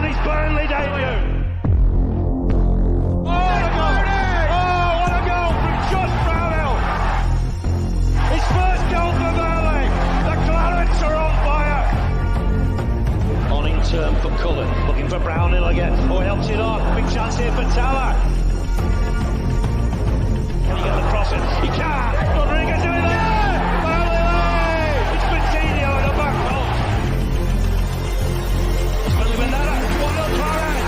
on his Burnley debut. Oh, what a goal from Josh Brownhill. His first goal for Burnley. The Clarets are on fire. On in turn for Cullen, looking for Brownhill again. Oh, he helps it on. Big chance here for Tower. Can he get the cross in? He can. Rodriguez doing that. Burnley! It's Coutinho at the back post. It's Burnley with that. 1-0 Clarets.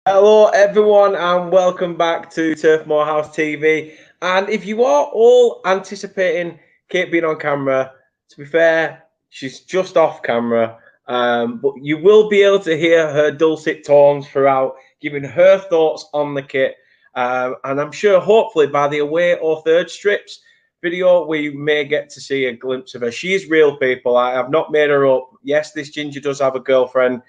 Hello everyone and welcome back to Turf Morehouse TV. And if you are all anticipating Kate being on camera, to be fair, she's just off camera, but you will be able to hear her dulcet tones throughout, giving her thoughts on the kit. And I'm sure hopefully by the away or third strips video, we may get to see a glimpse of her. She is real, people. I have not made her up. Yes, this ginger does have a girlfriend.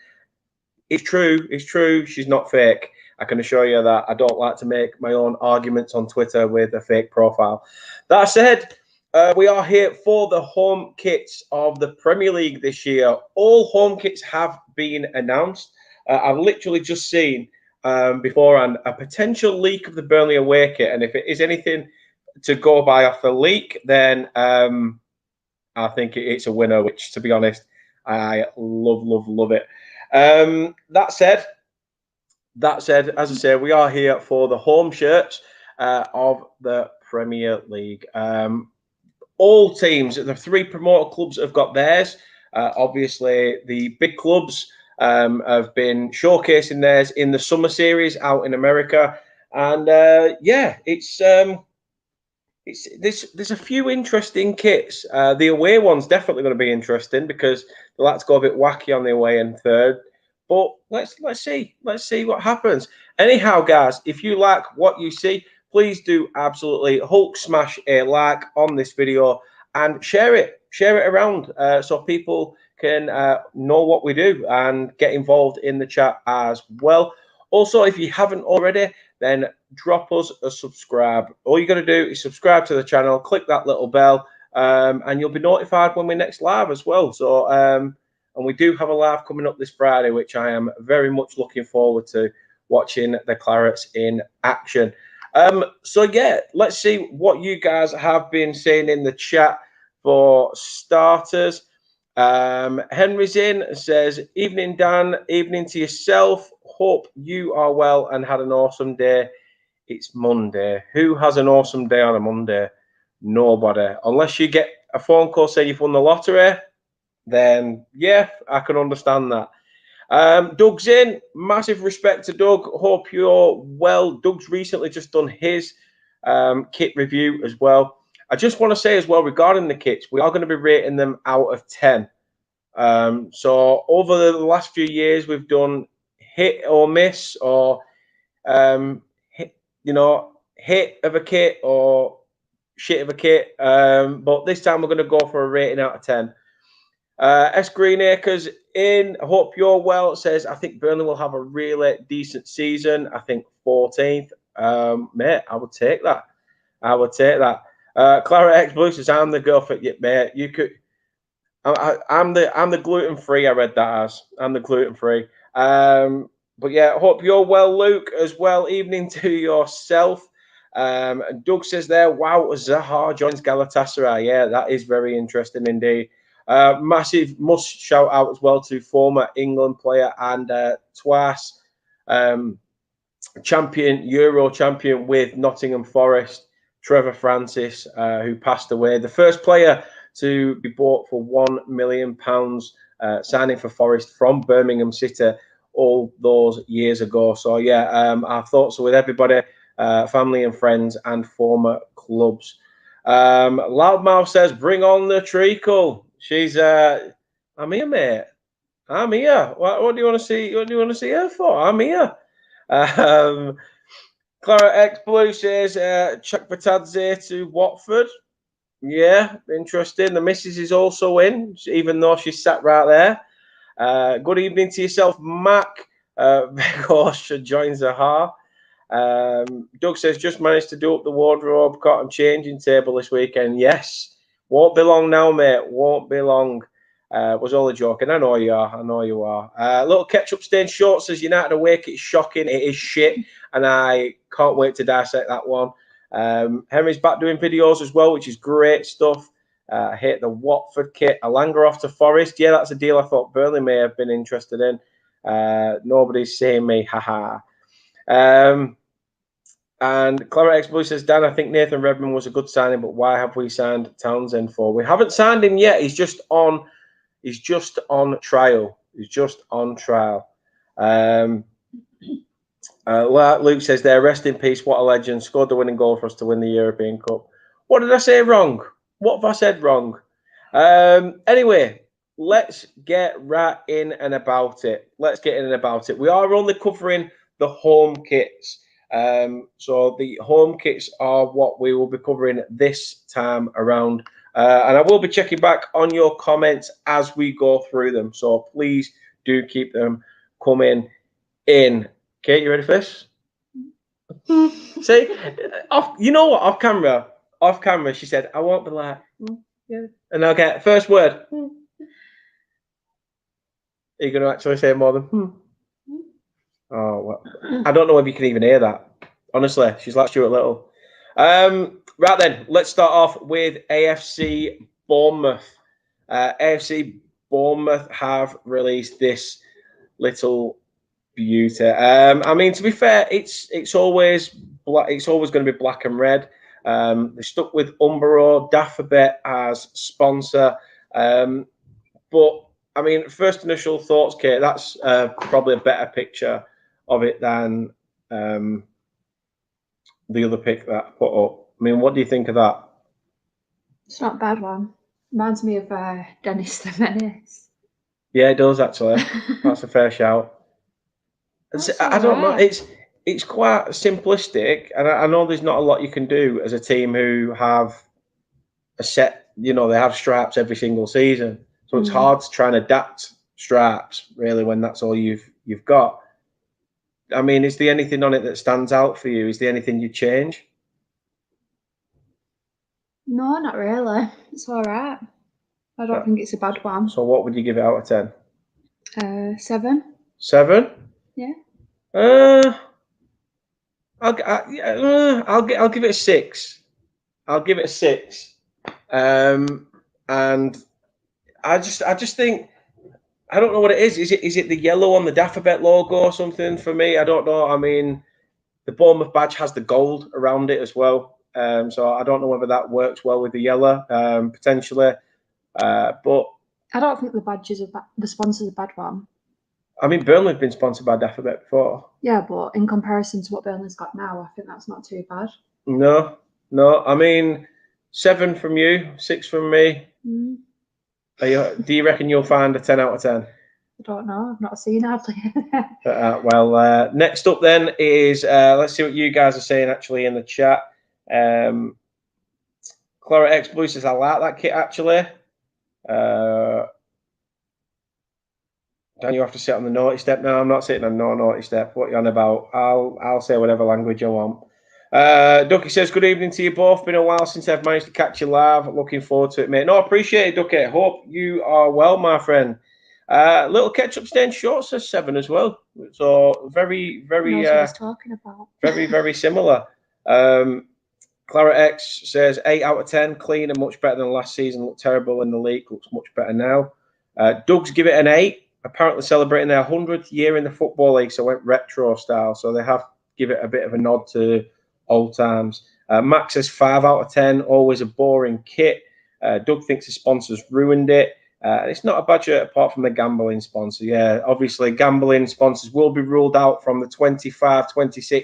It's true. It's true. She's not fake. I can assure you that. I don't like to make my own arguments on Twitter with a fake profile. That said, we are here for the home kits of the Premier League this year. All home kits have been announced. I've literally just seen beforehand a potential leak of the Burnley away kit. And if it is anything to go by off the leak, then I think it's a winner, which, to be honest, I love it. That said, as I say, we are here for the home shirts of the Premier League. All teams, the three promoter clubs have got theirs. Obviously, the big clubs have been showcasing theirs in the summer series out in America, and yeah, there's a few interesting kits. The away one's definitely going to be interesting because they like to go a bit wacky on the away and third. But let's see what happens. Anyhow, guys, if you like what you see, please do absolutely Hulk smash a like on this video and share it around so people can know what we do and get involved in the chat as well. Also, if you haven't already, then drop us a subscribe. All you got to do is subscribe to the channel, click that little bell, and you'll be notified when we're next live as well. So, and we do have a live coming up this Friday, which I am very much looking forward to watching the Clarets in action. So, yeah, let's see what you guys have been saying in the chat for starters. Henry's in, says, evening, Dan, evening to yourself. Hope you are well and had an awesome day. It's Monday. Who has an awesome day on a Monday? Nobody. Unless you get a phone call saying you've won the lottery, then yeah, I can understand that. Doug's in. Massive respect to Doug. Hope you're well. Doug's recently just done his kit review as well. I just want to say as well regarding the kits, we are going to be rating them out of 10. So over the last few years, we've done hit or miss, or hit of a kit or shit of a kit. But this time we're going to go for a rating out of 10. S Greenacres in. Hope you're well. Says, I think Burnley will have a really decent season. I think 14th. Mate, I would take that. Clara X Blue says, I'm the girl for you, mate. You could. I'm the gluten free. I read that as I'm the gluten free. But yeah, hope you're well, Luke, as well. Evening to yourself. Doug says there, wow, Zaha joins Galatasaray. Yeah, that is very interesting indeed. Massive must shout out as well to former England player and twice Euro champion with Nottingham Forest, Trevor Francis, who passed away. The first player to be bought for £1 million, signing for Forest from Birmingham City all those years ago. So yeah, our thoughts are with everybody, family and friends and former clubs. Loudmouth says, bring on the treacle. She's I'm here, mate. I'm here. What do you want to see? What do you want to see her for? I'm here. Clara X Blue says, Chuck Batadze to Watford. Yeah, interesting. The missus is also in, even though she's sat right there. Good evening to yourself, Mac. Vegosh joins Zaha. Doug says, just managed to do up the wardrobe, cotton changing table this weekend. Yes, won't be long now, mate. Won't be long. Was only joking. I know you are. I know you are. Little ketchup stained short says United awake. It's shocking. It is shit, and I can't wait to dissect that one. Henry's back doing videos as well, which is great stuff. I hate the Watford kit. Alanga off to Forest. Yeah, that's a deal I thought Burnley may have been interested in. Nobody's saying me. Haha. And Clara X Blue says, Dan, I think Nathan Redmond was a good signing, but why have we signed Townsend for? We haven't signed him yet. He's just on trial. He's just on trial. Luke says there, rest in peace. What a legend. Scored the winning goal for us to win the European Cup. What did I say wrong? What have I said wrong? Anyway, let's get right in and about it. Let's get in and about it. We are only covering the home kits. So the home kits are what we will be covering this time around. And I will be checking back on your comments as we go through them. So please do keep them coming in. Kate, you ready for this? See, you know what? Off camera, she said, I won't be like, yeah. And I'll get first word. Are you going to actually say more than, Oh, well, I don't know if you can even hear that. Honestly, she's like Stuart Little. Right then, let's start off with AFC Bournemouth. AFC Bournemouth have released this little beauty. I mean, to be fair, it's always black. It's always going to be black and red. They stuck with Umbro Dafabet as sponsor. But I mean, first initial thoughts, Kate. That's probably a better picture of it than the other pic that I put up. I mean, what do you think of that? It's not a bad one. Reminds me of Dennis the Menace. Yeah, it does actually. That's a fair shout. I don't know. It's quite simplistic, and I know there's not a lot you can do as a team who have a set. You know, they have stripes every single season, so it's hard to try and adapt stripes really when that's all you've got. I mean, is there anything on it that stands out for you? Is there anything you change? No, not really. It's all right. I don't think it's a bad one. So what would you give it out of 10? 7. 7? Yeah. I'll give it a 6. I'll give it a 6. And I just think, I don't know what it is. Is it the yellow on the Dafabet logo or something for me? I don't know. I mean, the Bournemouth badge has the gold around it as well. So I don't know whether that works well with the yellow, potentially. But I don't think the badge is the sponsor's a bad one. I mean, Burnley have been sponsored by Dafabet before. Yeah, but in comparison to what Burnley's got now, I think that's not too bad. No. I mean, 7 from you, 6 from me. Do you reckon you'll find a 10 out of 10? I don't know. I've not seen her play. Well, next up then is, let's see what you guys are saying actually in the chat. Clara X Blue says, I like that kit actually. Don't you have to sit on the naughty step? No, I'm not sitting on no naughty step. What are you on about? I'll say whatever language I want. Ducky says, good evening to you both. Been a while since I've managed to catch you live. Looking forward to it, mate. No, appreciate it, Ducky. Hope you are well, my friend. Little ketchup stained short says 7 as well. So very, very, knows what he's talking about. very, very similar. Clara X says 8 out of 10. Clean and much better than last season. Looked terrible in the league. Looks much better now. Doug's give it an 8. Apparently celebrating their 100th year in the Football League, so went retro style. So they have give it a bit of a nod to old times. Max says 5 out of 10. Always a boring kit. Doug thinks the sponsors ruined it. It's not a bad shirt apart from the gambling sponsor. Yeah, obviously gambling sponsors will be ruled out from the 25-26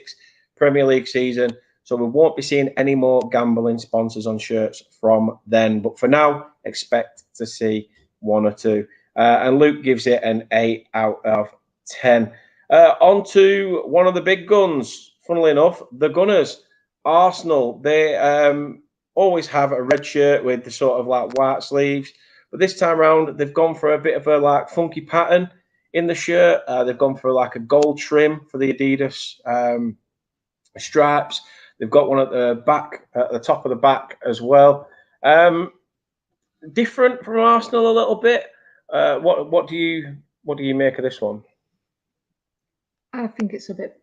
Premier League season. So we won't be seeing any more gambling sponsors on shirts from then. But for now, expect to see 1 or 2. And Luke gives it an 8 out of 10. On to one of the big guns, funnily enough, the Gunners. Arsenal, they always have a red shirt with the sort of like white sleeves. But this time around, they've gone for a bit of a like funky pattern in the shirt. They've gone for like a gold trim for the Adidas stripes. They've got one at the back, at the top of the back as well. Different from Arsenal a little bit. What do you make of this one? I think it's a bit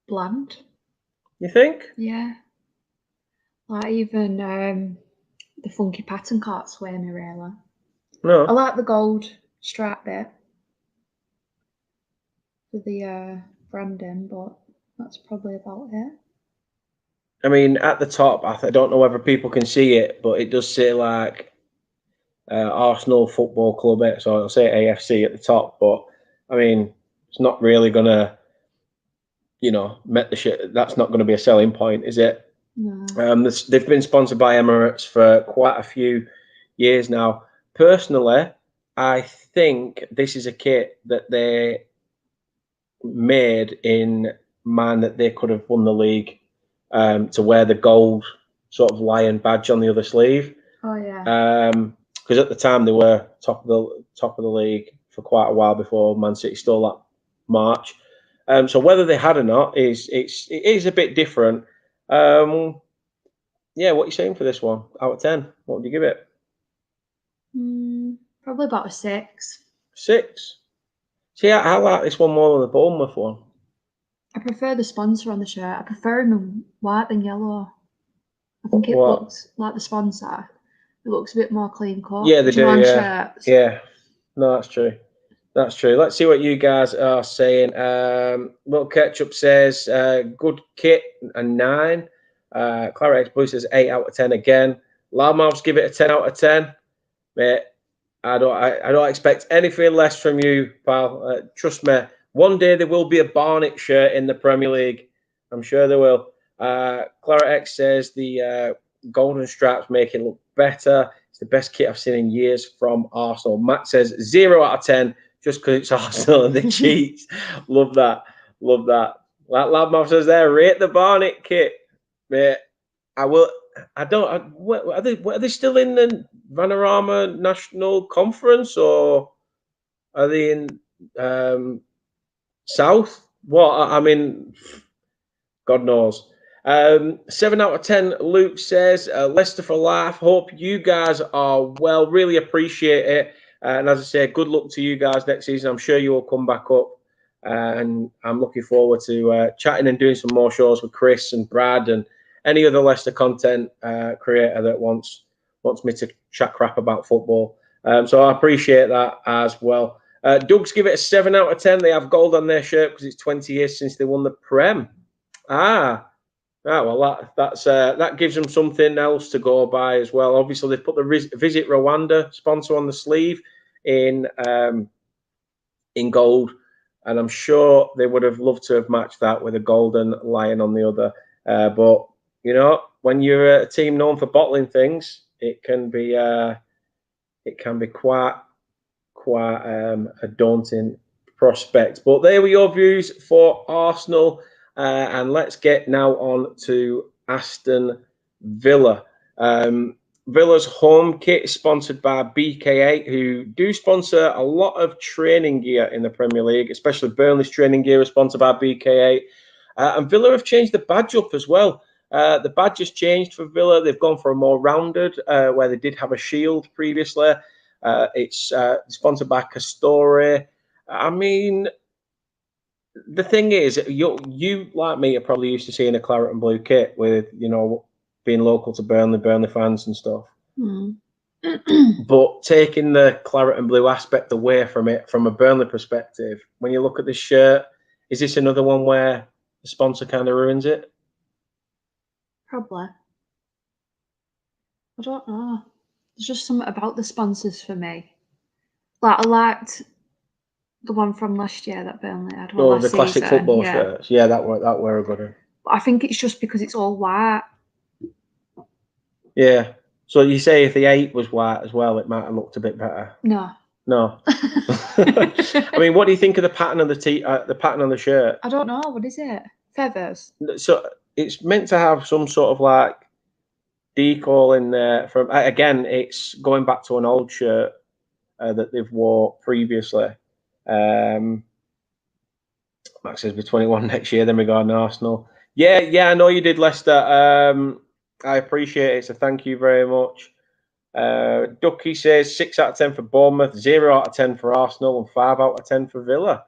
bland. You think? Yeah. Like even the funky pattern can't sway me really. No. I like the gold stripe bit for the branding, but that's probably about it. I mean, at the top, I don't know whether people can see it, but it does say like Arsenal Football Club. So I'll say AFC at the top, but I mean, it's not really gonna, met the shit. That's not going to be a selling point, is it? No. They've been sponsored by Emirates for quite a few years now. Personally, I think this is a kit that they made in mind that they could have won the league to wear the gold sort of lion badge on the other sleeve. Oh yeah. Because at the time they were top of the league for quite a while before Man City stole that march. So whether they had or not it is a bit different. Yeah, what are you saying for this one out of 10? What would you give it? Probably about a 6. 6. See, I like this one more than the Bournemouth one. I prefer the sponsor on the shirt. I prefer him in white than yellow. I think it looks like the sponsor. It looks a bit more clean cut. Yeah, they do. Yeah, shirts. yeah. No, that's true. That's true. Let's see what you guys are saying. Little Ketchup says good kit, a 9. Claret X Blue says 8 out of 10 again. Loudmouths give it a 10 out of 10. Mate, I don't expect anything less from you, pal. Trust me. One day there will be a Barnet shirt in the Premier League. I'm sure there will. Claret X says the golden stripes make it look better. It's the best kit I've seen in years from Arsenal. Matt says 0 out of 10 just because it's Arsenal and the cheats. Love that. Love that. Like Loudmouth says there, rate the Barnet kit. Mate, I will. I don't. Are they still in the Vanarama National Conference or are they in South? What? I mean, God knows. 7 out of 10. Luke says Leicester for life. Hope you guys are well. Really appreciate it. And as I say, good luck to you guys next season. I'm sure you will come back up. And I'm looking forward to chatting and doing some more shows with Chris and Brad and any other Leicester content creator that wants me to chat crap about football. So I appreciate that as well. Doug's give it a 7 out of 10. They have gold on their shirt because it's 20 years since they won the Prem. Well, that gives them something else to go by as well. Obviously, they've put the Visit Rwanda sponsor on the sleeve in gold, and I'm sure they would have loved to have matched that with a golden lion on the other. But when you're a team known for bottling things, it can be quite a daunting prospect. But there were your views for Arsenal. And let's get now on to Aston Villa. Villa's home kit is sponsored by BK8, who do sponsor a lot of training gear in the Premier League, especially Burnley's training gear is sponsored by BK8. And Villa have changed the badge up as well. The badge has changed for Villa. They've gone for a more rounded, where they did have a shield previously. It's sponsored by Castore. I mean, the thing is, you like me are probably used to seeing a claret and blue kit with, being local to Burnley fans and stuff. But taking the claret and blue aspect away from it, from a Burnley perspective, when you look at this shirt, is this another one where the sponsor kind of ruins it? Probably. I don't know. There's just something about the sponsors for me. Like, I liked the one from last year that Burnley had. Oh, the classic football shirts. Yeah, that were a good one. But I think it's just because it's all white. Yeah. So you say if the 8 was white as well, it might have looked a bit better. No. I mean, what do you think of the pattern of the pattern on the shirt? I don't know. What is it? Feathers. So it's meant to have some sort of like decal in there. From again, it's going back to an old shirt that they've wore previously. Max says we're 21 next year, then we go on Arsenal. Yeah, I know you did, Leicester. I appreciate it, so thank you very much. Ducky says 6 out of 10 for Bournemouth, 0 out of 10 for Arsenal, and 5 out of 10 for Villa.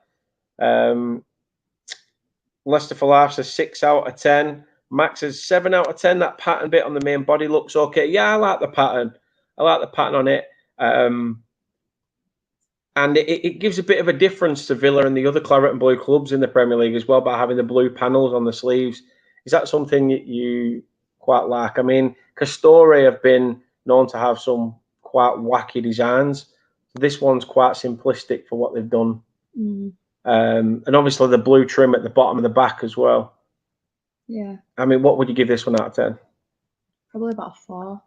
Leicester for Life says 6 out of 10. Max says 7 out of 10. That pattern bit on the main body looks okay. Yeah, I like the pattern. I like the pattern on it. And it gives a bit of a difference to Villa and the other claret and blue clubs in the Premier League as well by having the blue panels on the sleeves. Is that something that you quite like? I mean, Castore have been known to have some quite wacky designs. This one's quite simplistic for what they've done. And obviously the blue trim at the bottom of the back as well. Yeah. I mean, what would you give this one out of 10? Probably about 4.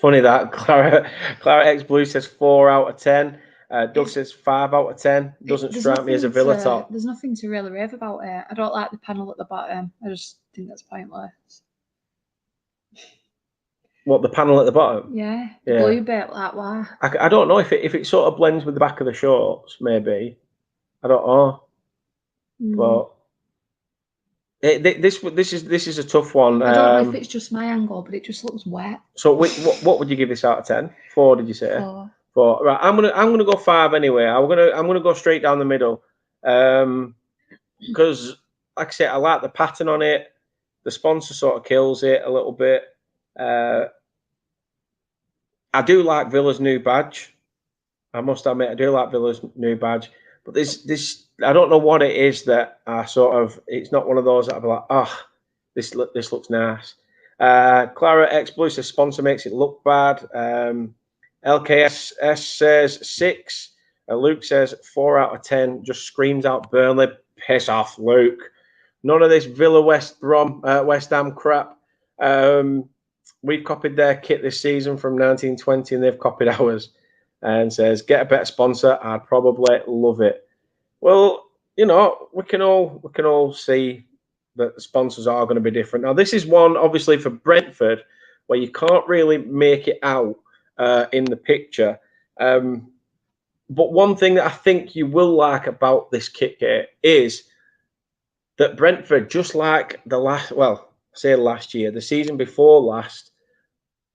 Funny that. Clara X Blue says 4 out of 10. Doug says 5 out of 10. Doesn't strike me as a Villa top. There's nothing to really rave about it. I don't like the panel at the bottom. I just think that's pointless. What, the panel at the bottom? Yeah, the blue bit, like why? I don't know if it sort of blends with the back of the shorts, maybe. I don't know, but this is a tough one. I don't know if it's just my angle, but it just looks wet. So what would you give this out of 10? 4, did you say? 4. 4. Right, I'm gonna go 5 anyway. I'm gonna go straight down the middle, because like I say, I like the pattern on it. The sponsor sort of kills it a little bit. I do like Villa's new badge. I must admit, I do like Villa's new badge. But this I don't know what it is that I sort of. It's not one of those that I'm like, this looks nice. Clara X Blue says sponsor makes it look bad. LKS says 6. Luke says 4 out of 10. Just screams out Burnley. Piss off, Luke. None of this Villa West Ham crap. We've copied their kit this season from 1920, and they've copied ours. And says, get a better sponsor. I'd probably love it. Well, you know, we can all see that the sponsors are going to be different. Now, this is one, obviously, for Brentford, where you can't really make it out in the picture. But one thing that I think you will like about this kit is that Brentford, just like last year, the season before last,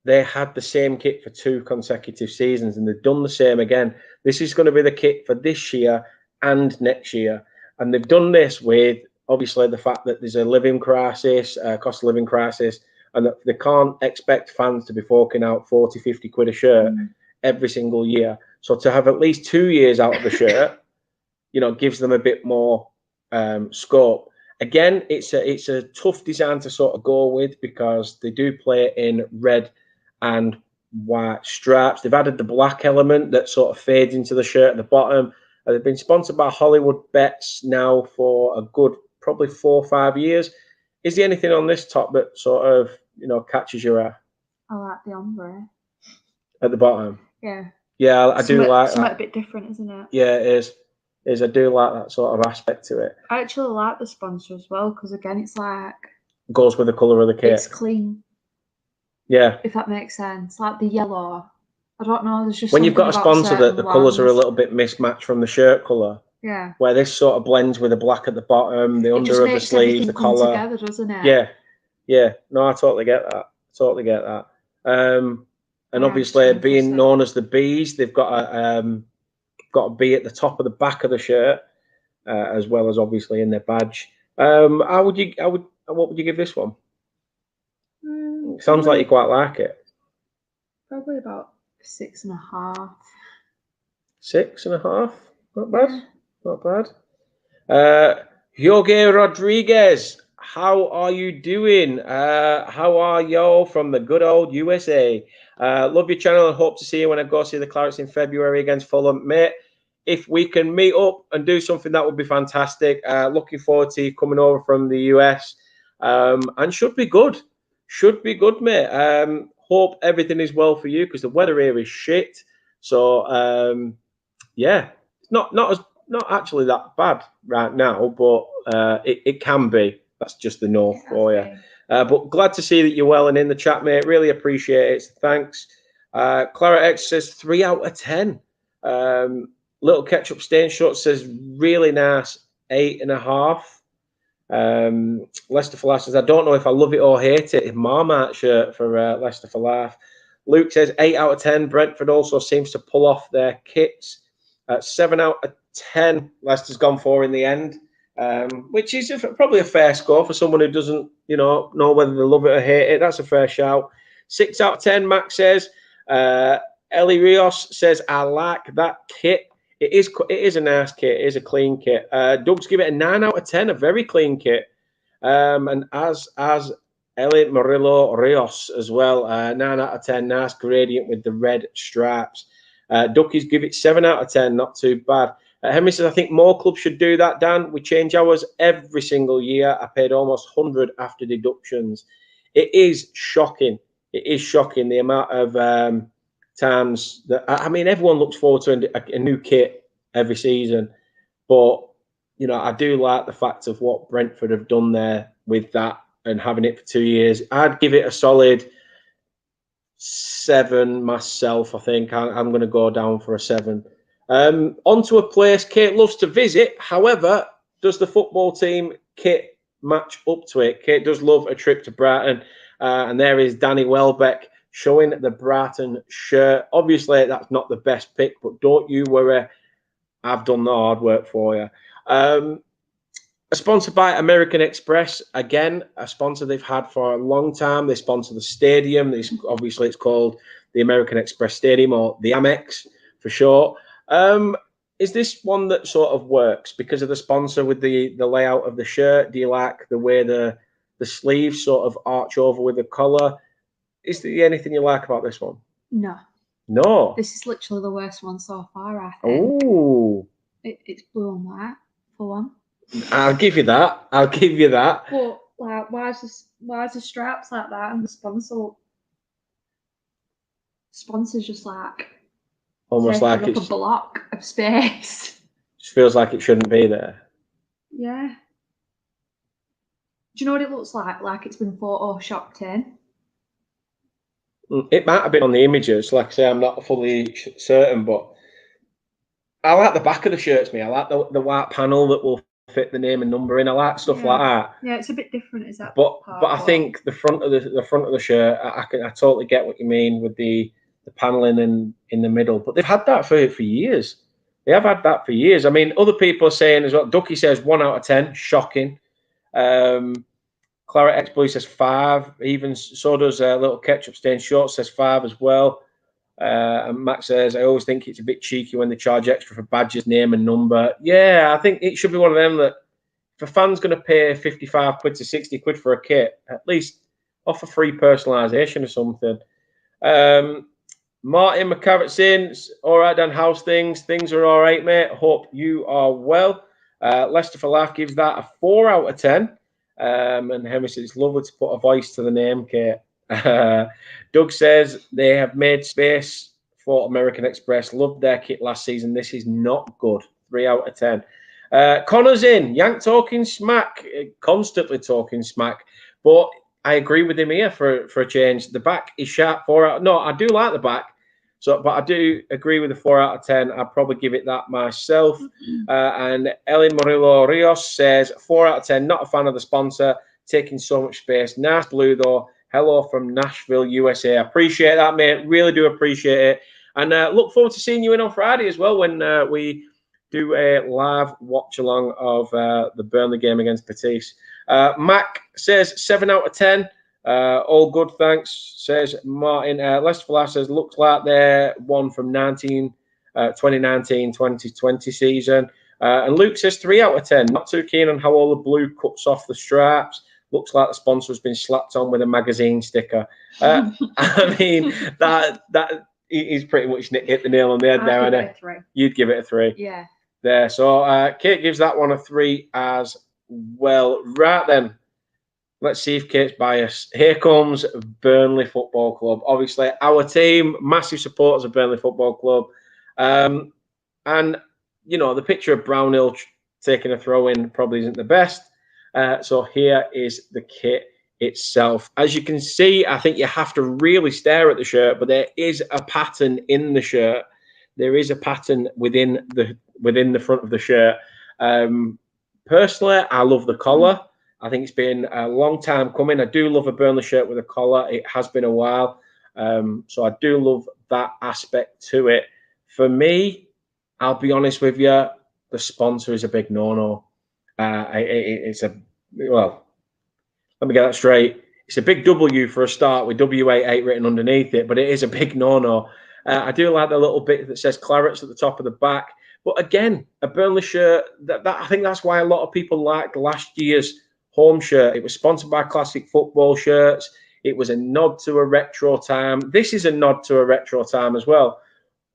they had the same kit for 2 consecutive seasons, and they've done the same again. This is going to be the kit for this year and next year. And they've done this with, obviously, the fact that there's a living crisis, cost of living crisis, and that they can't expect fans to be forking out 40, 50 quid a shirt every single year. So to have at least 2 years out of the shirt, you know, gives them a bit more scope. Again, it's a tough design to sort of go with because they do play in red and white stripes. They've added the black element that sort of fades into the shirt at the bottom. They've been sponsored by Hollywood Bets now for a good probably 4 or 5 years. Is there anything on this top that sort of, you know, catches your eye? I like the ombre at the bottom. Yeah, I do like that. Something a bit different, isn't it? Yeah, it is. I do like that sort of aspect to it. I actually like the sponsor as well because again, it's like goes with the colour of the kit. It's clean. Yeah. If that makes sense, like the yellow. I don't know. There's just when you've got a sponsor that the colours are a little bit mismatched from the shirt colour. Yeah. Where this sort of blends with the black at the bottom, the under of the sleeves, the collar. Together, doesn't it? Yeah. Yeah. No, I totally get that. And obviously, being known as the Bees, they've got a bee at the top of the back of the shirt, as well as obviously in their badge. What would you give this one? Sounds like you quite like it. Probably about 6.5. 6.5? Not bad. Yeah. Not bad. Jorge Rodriguez, how are you doing? How are y'all from the good old USA? Love your channel and hope to see you when I go see the Clarets in February against Fulham. Mate, if we can meet up and do something, that would be fantastic. Looking forward to you coming over from the US. And should be good. Should be good, mate. Hope everything is well for you because the weather here is shit. So, yeah, it's not actually that bad right now, but it can be. That's just the north for you. But glad to see that you're well and in the chat, mate. Really appreciate it. Thanks. Clara X says 3 out of 10. Little Ketchup Stain Shot says really nice, 8.5. Leicester for Laugh says, I don't know if I love it or hate it. Marmite shirt for Leicester for Laugh. Luke says 8 out of 10. Brentford also seems to pull off their kits. 7 out of 10. Leicester's gone for in the end, which is probably a fair score for someone who doesn't, know whether they love it or hate it. That's a fair shout. 6 out of 10. Max says. Ellie Rios says, I like that kit. It is a nice kit. It is a clean kit. Doug's give it a 9 out of 10, a very clean kit. And as Ellie Murillo Rios as well, 9 out of 10, nice gradient with the red stripes. Duckies give it 7 out of 10, not too bad. Henry says, I think more clubs should do that, Dan. We change ours every single year. I paid almost 100 after deductions. It is shocking. It is shocking the amount of times that everyone looks forward to a new kit every season, but I do like the fact of what Brentford have done there with that and having it for 2 years. I'd give it a solid 7 myself. I think I'm going to go down for a 7. Onto a place Kate loves to visit. However, does the football team kit match up to it? Kate does love a trip to Brighton, and there is Danny Welbeck showing the Brighton shirt. Obviously, that's not the best pick, but don't you worry. I've done the hard work for you. Sponsored by American Express. Again, a sponsor they've had for a long time. They sponsor the stadium. Obviously, it's called the American Express Stadium, or the Amex for short. Is this one that sort of works because of the sponsor with the layout of the shirt? Do you like the way the sleeves sort of arch over with the collar? Is there anything you like about this one? No. This is literally the worst one so far, I think. Oh. It's blue and white for one. I'll give you that. But like, why is the stripes like that and the sponsor's just like almost like it's a block of space. Just feels like it shouldn't be there. Yeah. Do you know what it looks like? Like it's been photoshopped in. It might have been on the images. Like I say, I'm not fully certain, but I like the back of the shirts. I like the white panel that will fit the name and number in. I like stuff like that. Yeah, it's a bit different, is that? But I think the front of the shirt, I totally get what you mean with the paneling in the middle. But they've had that for years. They have had that for years. Other people are saying as well. Ducky says 1 out of 10, shocking. Claret X Blue says 5. Even so does Little Ketchup Stain Short says 5 as well. And Max says, I always think it's a bit cheeky when they charge extra for badges, name and number. Yeah, I think it should be one of them that if a fan's going to pay 55 quid to 60 quid for a kit, at least offer free personalisation or something. Martin McCarrett's in. All right, Dan, how's things? Things are all right, mate. Hope you are well. Leicester for Laugh gives that a 4 out of 10. And Henry says it's lovely to put a voice to the name, Kate. Doug says they have made space for American Express. Loved their kit last season. This is not good. 3 out of 10. Connor's in. Yank talking smack. Constantly talking smack. But I agree with him here for a change. The back is sharp. 4 out. No, I do like the back. But I do agree with the 4 out of 10. I'd probably give it that myself. And Ellen Murillo Rios says 4 out of 10. Not a fan of the sponsor. Taking so much space. Nice blue though. Hello from Nashville, USA. I appreciate that, mate. Really do appreciate it. And look forward to seeing you in on Friday as well when we do a live watch along of the Burnley game against Betis. Mac says 7 out of 10. All good, thanks, says Martin. Leicester for Laugh says, looks like they're one from 2019-2020 season. And Luke says 3 out of 10. Not too keen on how all the blue cuts off the stripes. Looks like the sponsor has been slapped on with a magazine sticker. That is pretty much hit the nail on the head there, isn't it? You'd give it a 3. Yeah. There. So Kate gives that one a 3 as well. Right then. Let's see if Kate's biased. Here comes Burnley Football Club. Obviously, our team, massive supporters of Burnley Football Club. And, the picture of Brownhill taking a throw in probably isn't the best. So here is the kit itself. As you can see, I think you have to really stare at the shirt, but there is a pattern in the shirt. There is a pattern within the front of the shirt. Personally, I love the collar. I think it's been a long time coming. I do love a Burnley shirt with a collar. It has been a while. So I do love that aspect to it. For me, I'll be honest with you, the sponsor is a big no-no. It's a, well, let me get that straight. It's a big W for a start with W88 written underneath it, but it is a big no-no. I do like the little bit that says Clarets at the top of the back. But again, a Burnley shirt, I think that's why a lot of people liked last year's home shirt. It was sponsored by Classic Football Shirts. It was a nod to a retro time. This is a nod to a retro time as well,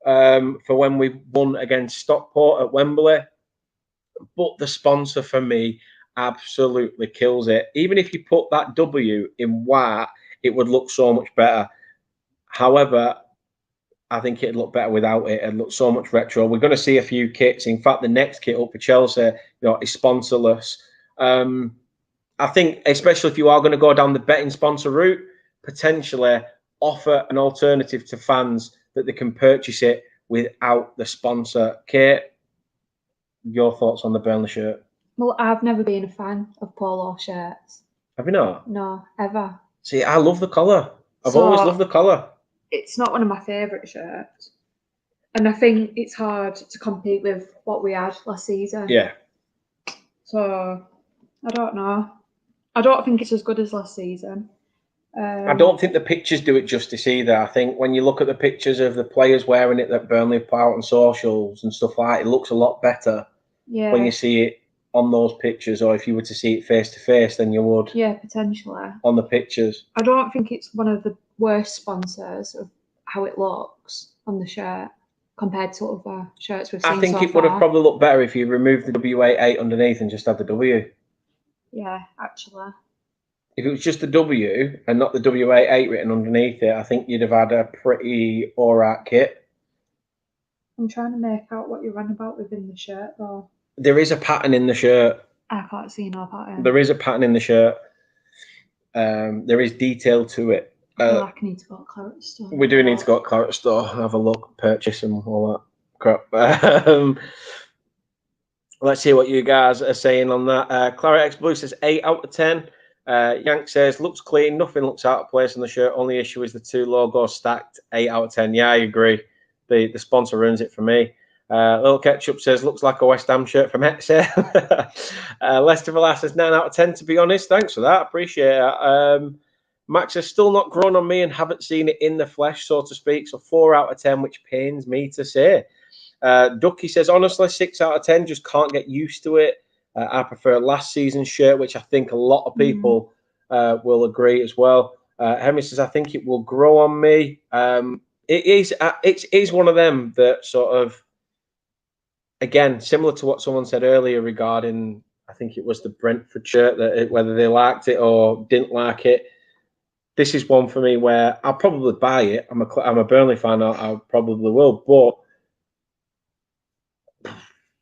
for when we won against Stockport at Wembley. But the sponsor for me absolutely kills it. Even if you put that W in white, it would look so much better. However, I think it'd look better without it. It'd look so much retro. We're going to see a few kits. In fact, the next kit up for Chelsea, is sponsorless. I think, especially if you are going to go down the betting sponsor route, potentially offer an alternative to fans that they can purchase it without the sponsor kit. Your thoughts on the Burnley shirt? Well, I've never been a fan of polo shirts. Have you not? No, ever. See, I love the colour. I've always loved the colour. It's not one of my favourite shirts. And I think it's hard to compete with what we had last season. Yeah. So, I don't know. I don't think it's as good as last season. I don't think the pictures do it justice either. I think when you look at the pictures of the players wearing it that Burnley put out on socials and stuff like that, it looks a lot better when you see it on those pictures, or if you were to see it face to face, than you would potentially on the pictures. I don't think it's one of the worst sponsors of how it looks on the shirt compared to other shirts we've seen so far. I think it would have probably looked better if you removed the W88 underneath and just had the W. Yeah, actually. If it was just the W and not the W88 written underneath it, I think you'd have had a pretty alright kit. I'm trying to make out what you're on about within the shirt, though. There is a pattern in the shirt. I can't see no pattern. There is a pattern in the shirt. There is detail to it. I feel like I need to go to Claret store. We do need to go to Claret store, have a look, purchase and all that crap. Let's see what you guys are saying on that. Claret X Blue says 8 out of 10. Yank says, looks clean, nothing looks out of place on the shirt. Only issue is the two logos stacked. 8 out of 10. Yeah, I agree. The sponsor ruins it for me. Little Ketchup says, looks like a West Ham shirt from Hexer. Lester Villas says, 9 out of 10, to be honest. Thanks for that. Appreciate it. Max has still not grown on me and haven't seen it in the flesh, so to speak. So 4 out of 10, which pains me to say. Ducky says, honestly, 6 out of 10, just can't get used to it. I prefer last season's shirt, which I think a lot of people will agree as well. Hemi says, I think it will grow on me. It is one of them that sort of, again, similar to what someone said earlier regarding, I think it was the Brentford shirt, that whether they liked it or didn't like it. This is one for me where I'll probably buy it. I'm a Burnley fan. I probably will, but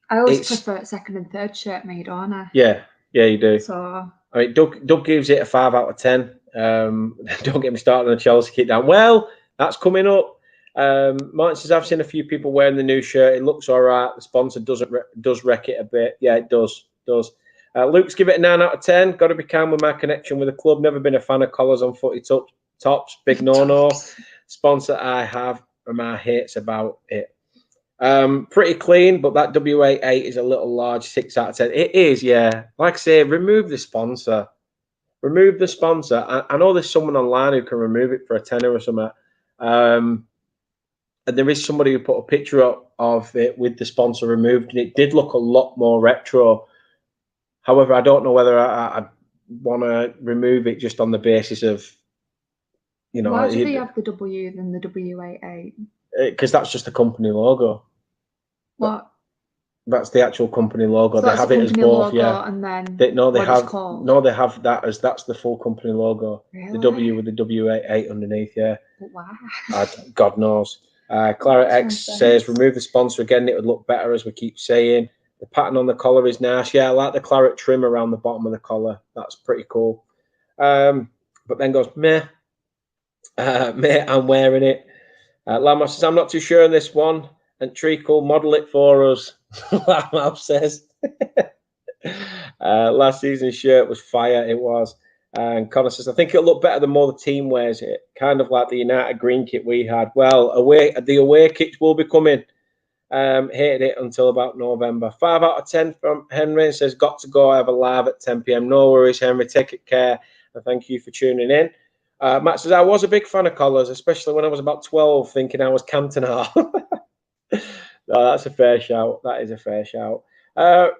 I always prefer a second and third shirt made, don't I? Yeah, you do. So I mean, Doug gives it a 5 out of 10. Don't get me started on the Chelsea kit down. Well, that's coming up. Martin says, I've seen a few people wearing the new shirt. It looks all right. The sponsor does wreck it a bit. Yeah, it does. Luke's give it a 9 out of 10. Got to be calm with my connection with the club. Never been a fan of collars on footy tops. Big no-no. Sponsor I have are my hates about it. Pretty clean, but that W88 is a little large. 6 out of 10. It is, yeah. Like I say, remove the sponsor. Remove the sponsor. I know there's someone online who can remove it for a tenner or something. And there is somebody who put a picture up of it with the sponsor removed, and it did look a lot more retro. However, I don't know whether I want to remove it just on the basis of, why do they have the W than the W88? Because that's just the company logo. What? That's the actual company logo. So they have it as both, yeah. And then they have that as that's the full company logo. Really? The W with the W88 underneath, yeah. But why? God knows. Claret X says, remove the sponsor again. It would look better, as we keep saying. The pattern on the collar is nice. Yeah, I like the claret trim around the bottom of the collar. That's pretty cool. But then goes, meh. Meh, I'm wearing it. Lamos says, I'm not too sure on this one. And Treacle, model it for us. Lamos says. Last season's shirt was fire. It was. And Connor says, I think it'll look better the more the team wears it. Kind of like the United green kit we had. Well, the away kits will be coming. Hated it until about November. 5 out of 10 from Henry. Says, got to go. I have a live at 10 p.m. No worries, Henry. Take it care. And thank you for tuning in. Matt says, I was a big fan of collars, especially when I was about 12, thinking I was Cantona. No, that's a fair shout. That is a fair shout. What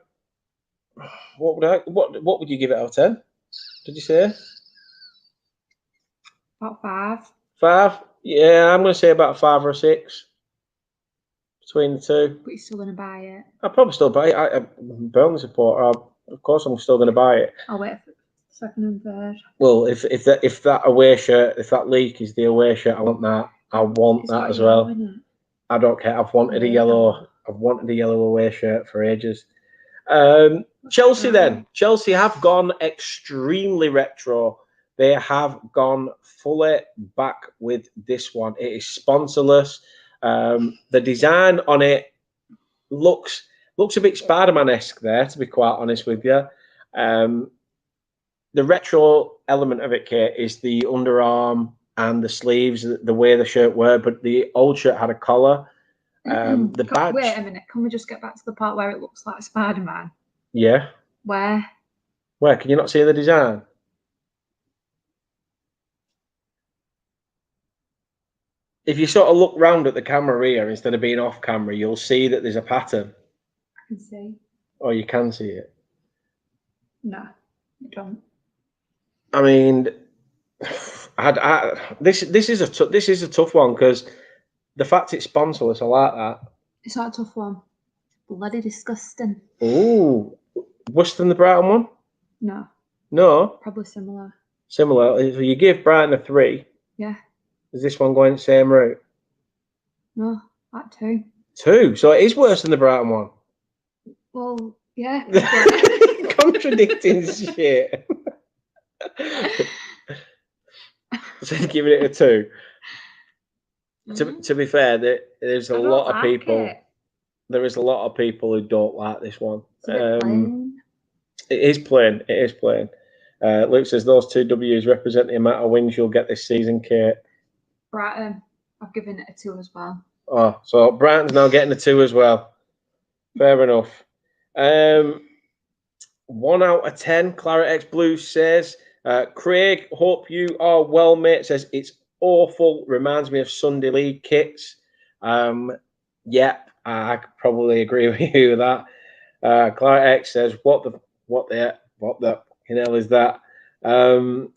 would you give it out of 10? Did you say? About 5. 5? Yeah, I'm going to say about a 5 or a 6 between the two. But you're still going to buy it? I'll probably still buy it. I'm a Burnley supporter. Of course, I'm still going to buy it. I'll wait for second and third. Well, if that away shirt, if that leak is the away shirt, I want that. I want that as well. Yellow, I don't care. I've wanted a yellow. I've wanted a yellow away shirt for ages. Chelsea then. Chelsea have gone extremely retro. They have gone fully back with this one. It is sponsorless. The design on it looks a bit Spider-Man-esque there, to be quite honest with you. The retro element of it, Kate, is the underarm and the sleeves, the way the shirt were, but the old shirt had a collar. The badge. Wait a minute. Can we just get back to the part where it looks like Spider-Man? Yeah. Where? Can you not see the design? If you sort of look round at the camera here instead of being off camera, you'll see that there's a pattern. I can see. Oh, you can see it? No, you don't. I mean, this is a tough one because the fact it's sponsorless, I like that. It's not a tough one. Bloody disgusting. Ooh, worse than the Brighton one? No. No? Probably similar. Similar. If you give Brighton a 3. Yeah. Is this one going the same route? No, like 2. 2? So it is worse than the Brighton one? Well, yeah. Contradicting shit. So giving it a 2. To be fair, there's a lot of people. There is a lot of people who don't like this one. It's a bit plain. It is plain. It is plain. Luke says those 2 W's represent the amount of wins you'll get this season, Kate. Brighton, I've given it a 2 as well. Oh, so Brighton's now getting a 2 as well. Fair enough. 1 out of 10. Claret X Blue says, Craig, hope you are well, mate. Says it's awful. Reminds me of Sunday League kits. Yep, I could probably agree with you with that. Claret X says, what the hell is that?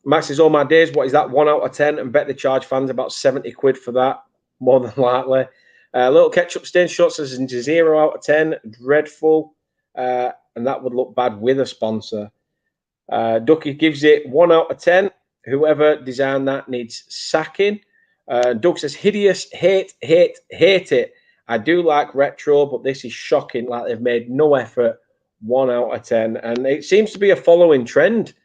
Max says, all my days, what is that? 1 out of 10, and bet they charge fans about 70 quid for that, more than likely. Little Ketchup Stain Shot says 0 out of 10, dreadful, and that would look bad with a sponsor. Ducky gives it 1 out of 10. Whoever designed that needs sacking. Doug says, hideous, hate it. I do like retro, but this is shocking. Like they've made no effort. 1 out of 10. And it seems to be a following trend.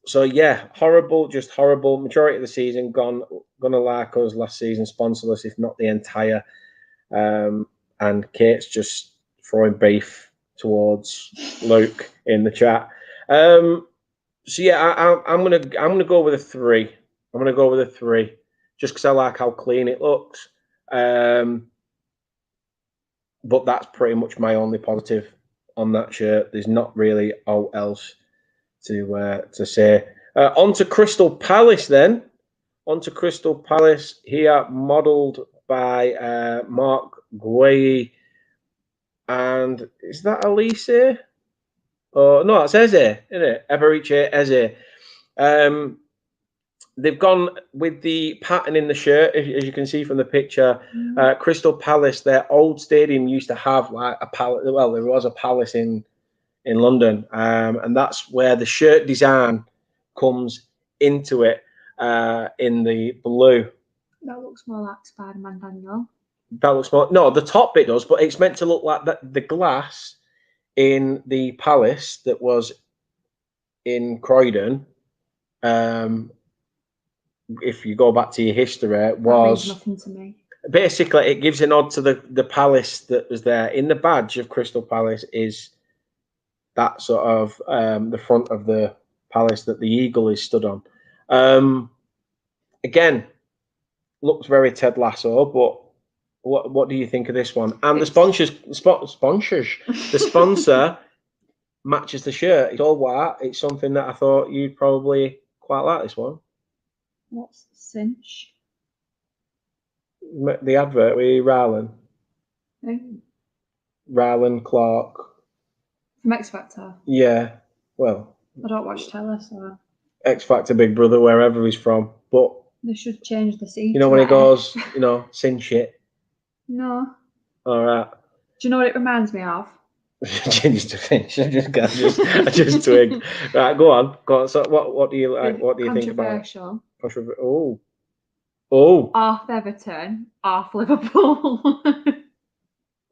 So yeah, horrible, just horrible. Majority of the season gonna like us last season, sponsorless, if not the entire. And Kate's just throwing beef towards Luke in the chat. So yeah, I'm gonna go with a 3. I'm gonna go with a 3, just because I like how clean it looks. But that's pretty much my only positive on that shirt. There's not really else to say. On to Crystal Palace then. On to Crystal Palace here, modelled by Mark Guay. And is that Elise? Oh no, it's Eze, isn't it? Eberiche Eze. They've gone with the pattern in the shirt, as you can see from the picture. Crystal Palace, their old stadium used to have like a palace. Well, there was a palace in London, and that's where the shirt design comes into it in the blue. That looks more like Spider-Man, Daniel. That looks more. No, the top bit does, but it's meant to look like that. The glass in the palace that was in Croydon. If you go back to your history, That means nothing to me. basically, it gives a nod to the palace that was there. In the badge of Crystal Palace is that sort of the front of the palace that the eagle is stood on. Again, looks very Ted Lasso, but what do you think of this one? And the sponsor matches the shirt. It's all white. It's something that I thought you'd probably quite like this one. What's the cinch? The advert with Rylan. Rylan Clark. From X Factor. Yeah. Well, I don't watch telly, so. X Factor, Big Brother, wherever he's from. But they should change the seat. You know when he goes, sin shit. No. All right. Do you know what it reminds me of? Just to finish. I just twigged. Right, go on. So what do you like? What do you think about it? Controversial. Oh. Half Everton, half Liverpool.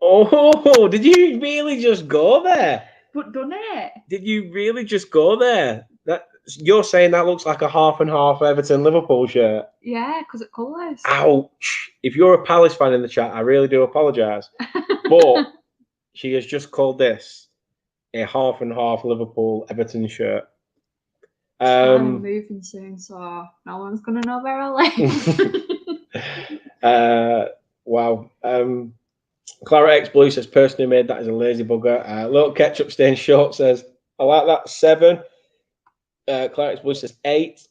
Oh, did you really just go there? But done it. Did you really just go there? You're saying that looks like a half and half Everton Liverpool shirt? Yeah, because it colours. Ouch. If you're a Palace fan in the chat, I really do apologise. But she has just called this a half and half Liverpool Everton shirt. I'm moving soon, so no one's going to know where I live. Wow. Clara X Blue says, personally made that as a lazy bugger. Little Ketchup Stain Short says, I like that, 7. Clara X Blue says 8.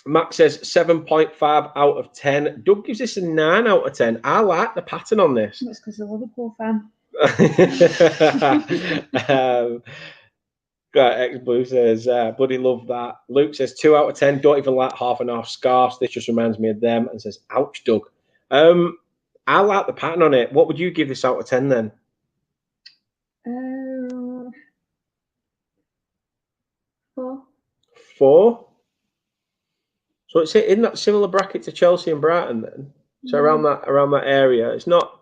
Max says 7.5 out of 10. Doug gives this a 9 out of 10. I like the pattern on this. It's because I'm a Liverpool fan. X Blue says, bloody love that. Luke says 2 out of 10. Don't even like half and half scarves. This just reminds me of them. And says, ouch, Doug. I like the pattern on it. What would you give this out of 10 then? 4. 4? So it's in that similar bracket to Chelsea and Brighton then. So around that area. It's not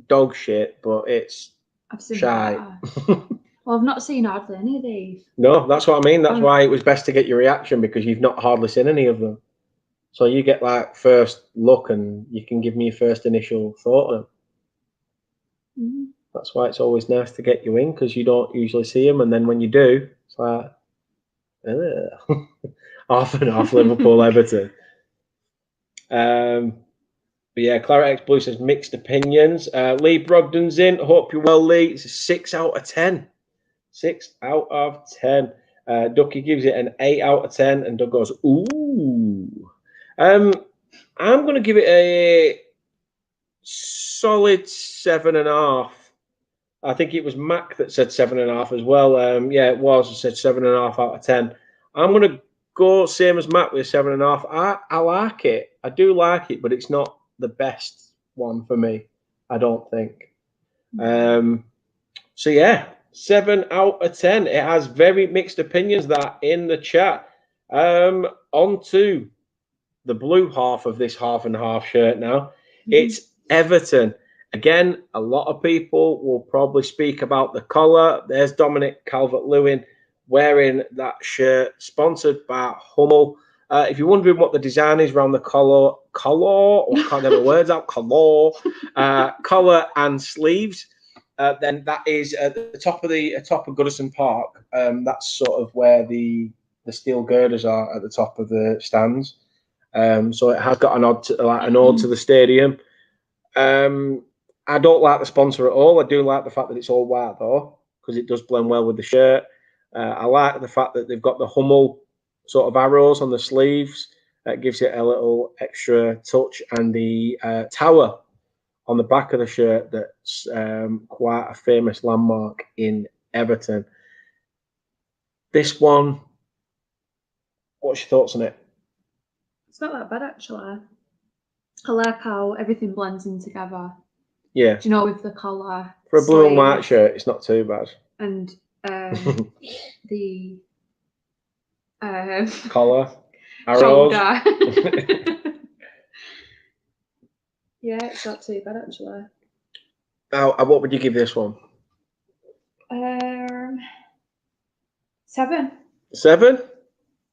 dog shit, but it's shy. Well, I've not seen hardly any of these. No, that's what I mean. That's why it was best to get your reaction, because you've not hardly seen any of them. So you get like first look and you can give me your first initial thought on them. That's why it's always nice to get you in, because you don't usually see them. And then when you do, it's like, half and half Liverpool Everton. But yeah, Clara X Blue says mixed opinions. Lee Brogdon's in. Hope you're well, Lee. It's a 6 out of 10. 6 out of 10. Ducky gives it an 8 out of 10, and Doug goes, ooh. I'm going to give it a solid 7.5. I think it was Mac that said 7.5 as well. Yeah, it was. I said 7.5 out of 10. I'm going to go same as Mac with 7.5. I like it. I do like it, but it's not the best one for me, I don't think. So yeah, 7 out of 10. It has very mixed opinions that in the chat. On to the blue half of this half and half shirt now. It's Everton. Again, a lot of people will probably speak about the collar. There's Dominic Calvert-Lewin wearing that shirt, sponsored by Hummel. If you're wondering what the design is around the collar, I can't get the words out, collar and sleeves, then that is at the top of Goodison Park. That's sort of where the steel girders are at the top of the stands. So it has got an ode to the stadium. I don't like the sponsor at all. I do like the fact that it's all white though, because it does blend well with the shirt. I like the fact that they've got the Hummel sort of arrows on the sleeves. That gives it a little extra touch, and the tower on the back of the shirt that's quite a famous landmark in Everton. This one, what's your thoughts on it? It's not that bad actually. I like how everything blends in together. Yeah. Do you know, with the collar. For a blue and white shirt, it's not too bad. And the collar, arrows. Yeah, it's not too bad actually. Now, what would you give this one? 7. 7?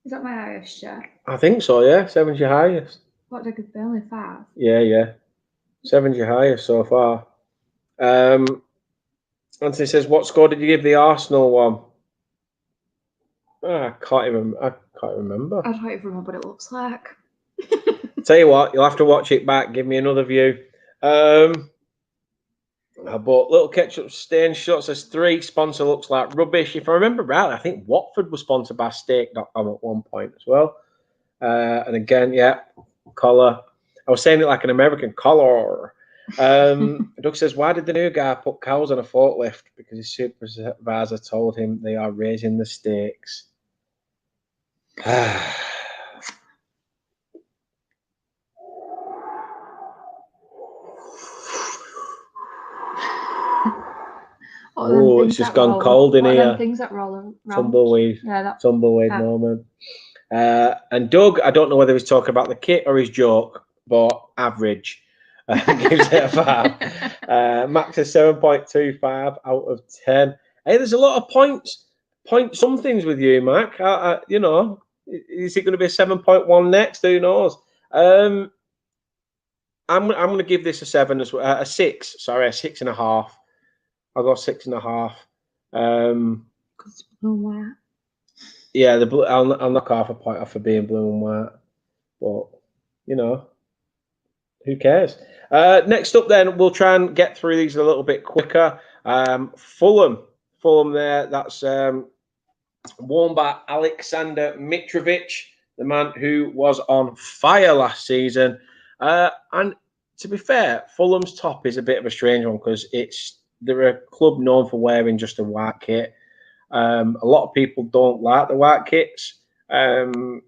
Is that my highest shirt? I think so, yeah. 7's your highest. What did I give Burnley? 5? Yeah. 7's your highest so far. Anthony says, what score did you give the Arsenal one? I can't remember. I don't even remember what it looks like. Tell you what, you'll have to watch it back. Give me another view. But Little Ketchup Stain Shot says 3. Sponsor looks like rubbish. If I remember right, I think Watford was sponsored by Steak.com at one point as well. And again, yeah, collar. I was saying it like an American collar. Doug says, why did the new guy put cows on a forklift? Because his supervisor told him they are raising the stakes. Oh, it's just gone cold in here. Things that roll around. Tumbleweed. Yeah, tumbleweed moment. And Doug, I don't know whether he's talking about the kit or his joke, but average. Gives it a 5. Max is 7.25 out of 10. Hey, there's a lot of point somethings with you, Mac. You know, is it going to be a 7.1 next? Who knows? I'm going to give this a 7 as well. A 6. Sorry, a 6.5. I'll go 6.5. Yeah, the blue. I'll knock half a point off for being blue and white, but you know, who cares? Next up, then we'll try and get through these a little bit quicker. Fulham there. That's worn by Alexander Mitrovic, the man who was on fire last season. And to be fair, Fulham's top is a bit of a strange one because they're a club known for wearing just a white kit. A lot of people don't like the white kits. I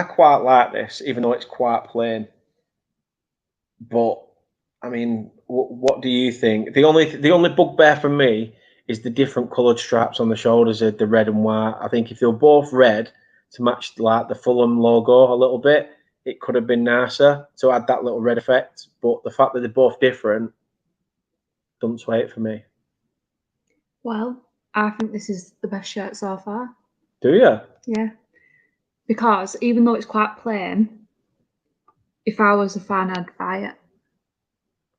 quite like this, even though it's quite plain. But I mean, what do you think? The only bugbear for me is the different coloured straps on the shoulders of the red and white. I think if they were both red to match like the Fulham logo a little bit, it could have been nicer to add that little red effect. But the fact that they're both different doesn't sway it for me. Well, I think this is the best shirt so far. Do you? Yeah. Because even though it's quite plain, if I was a fan, I'd buy it.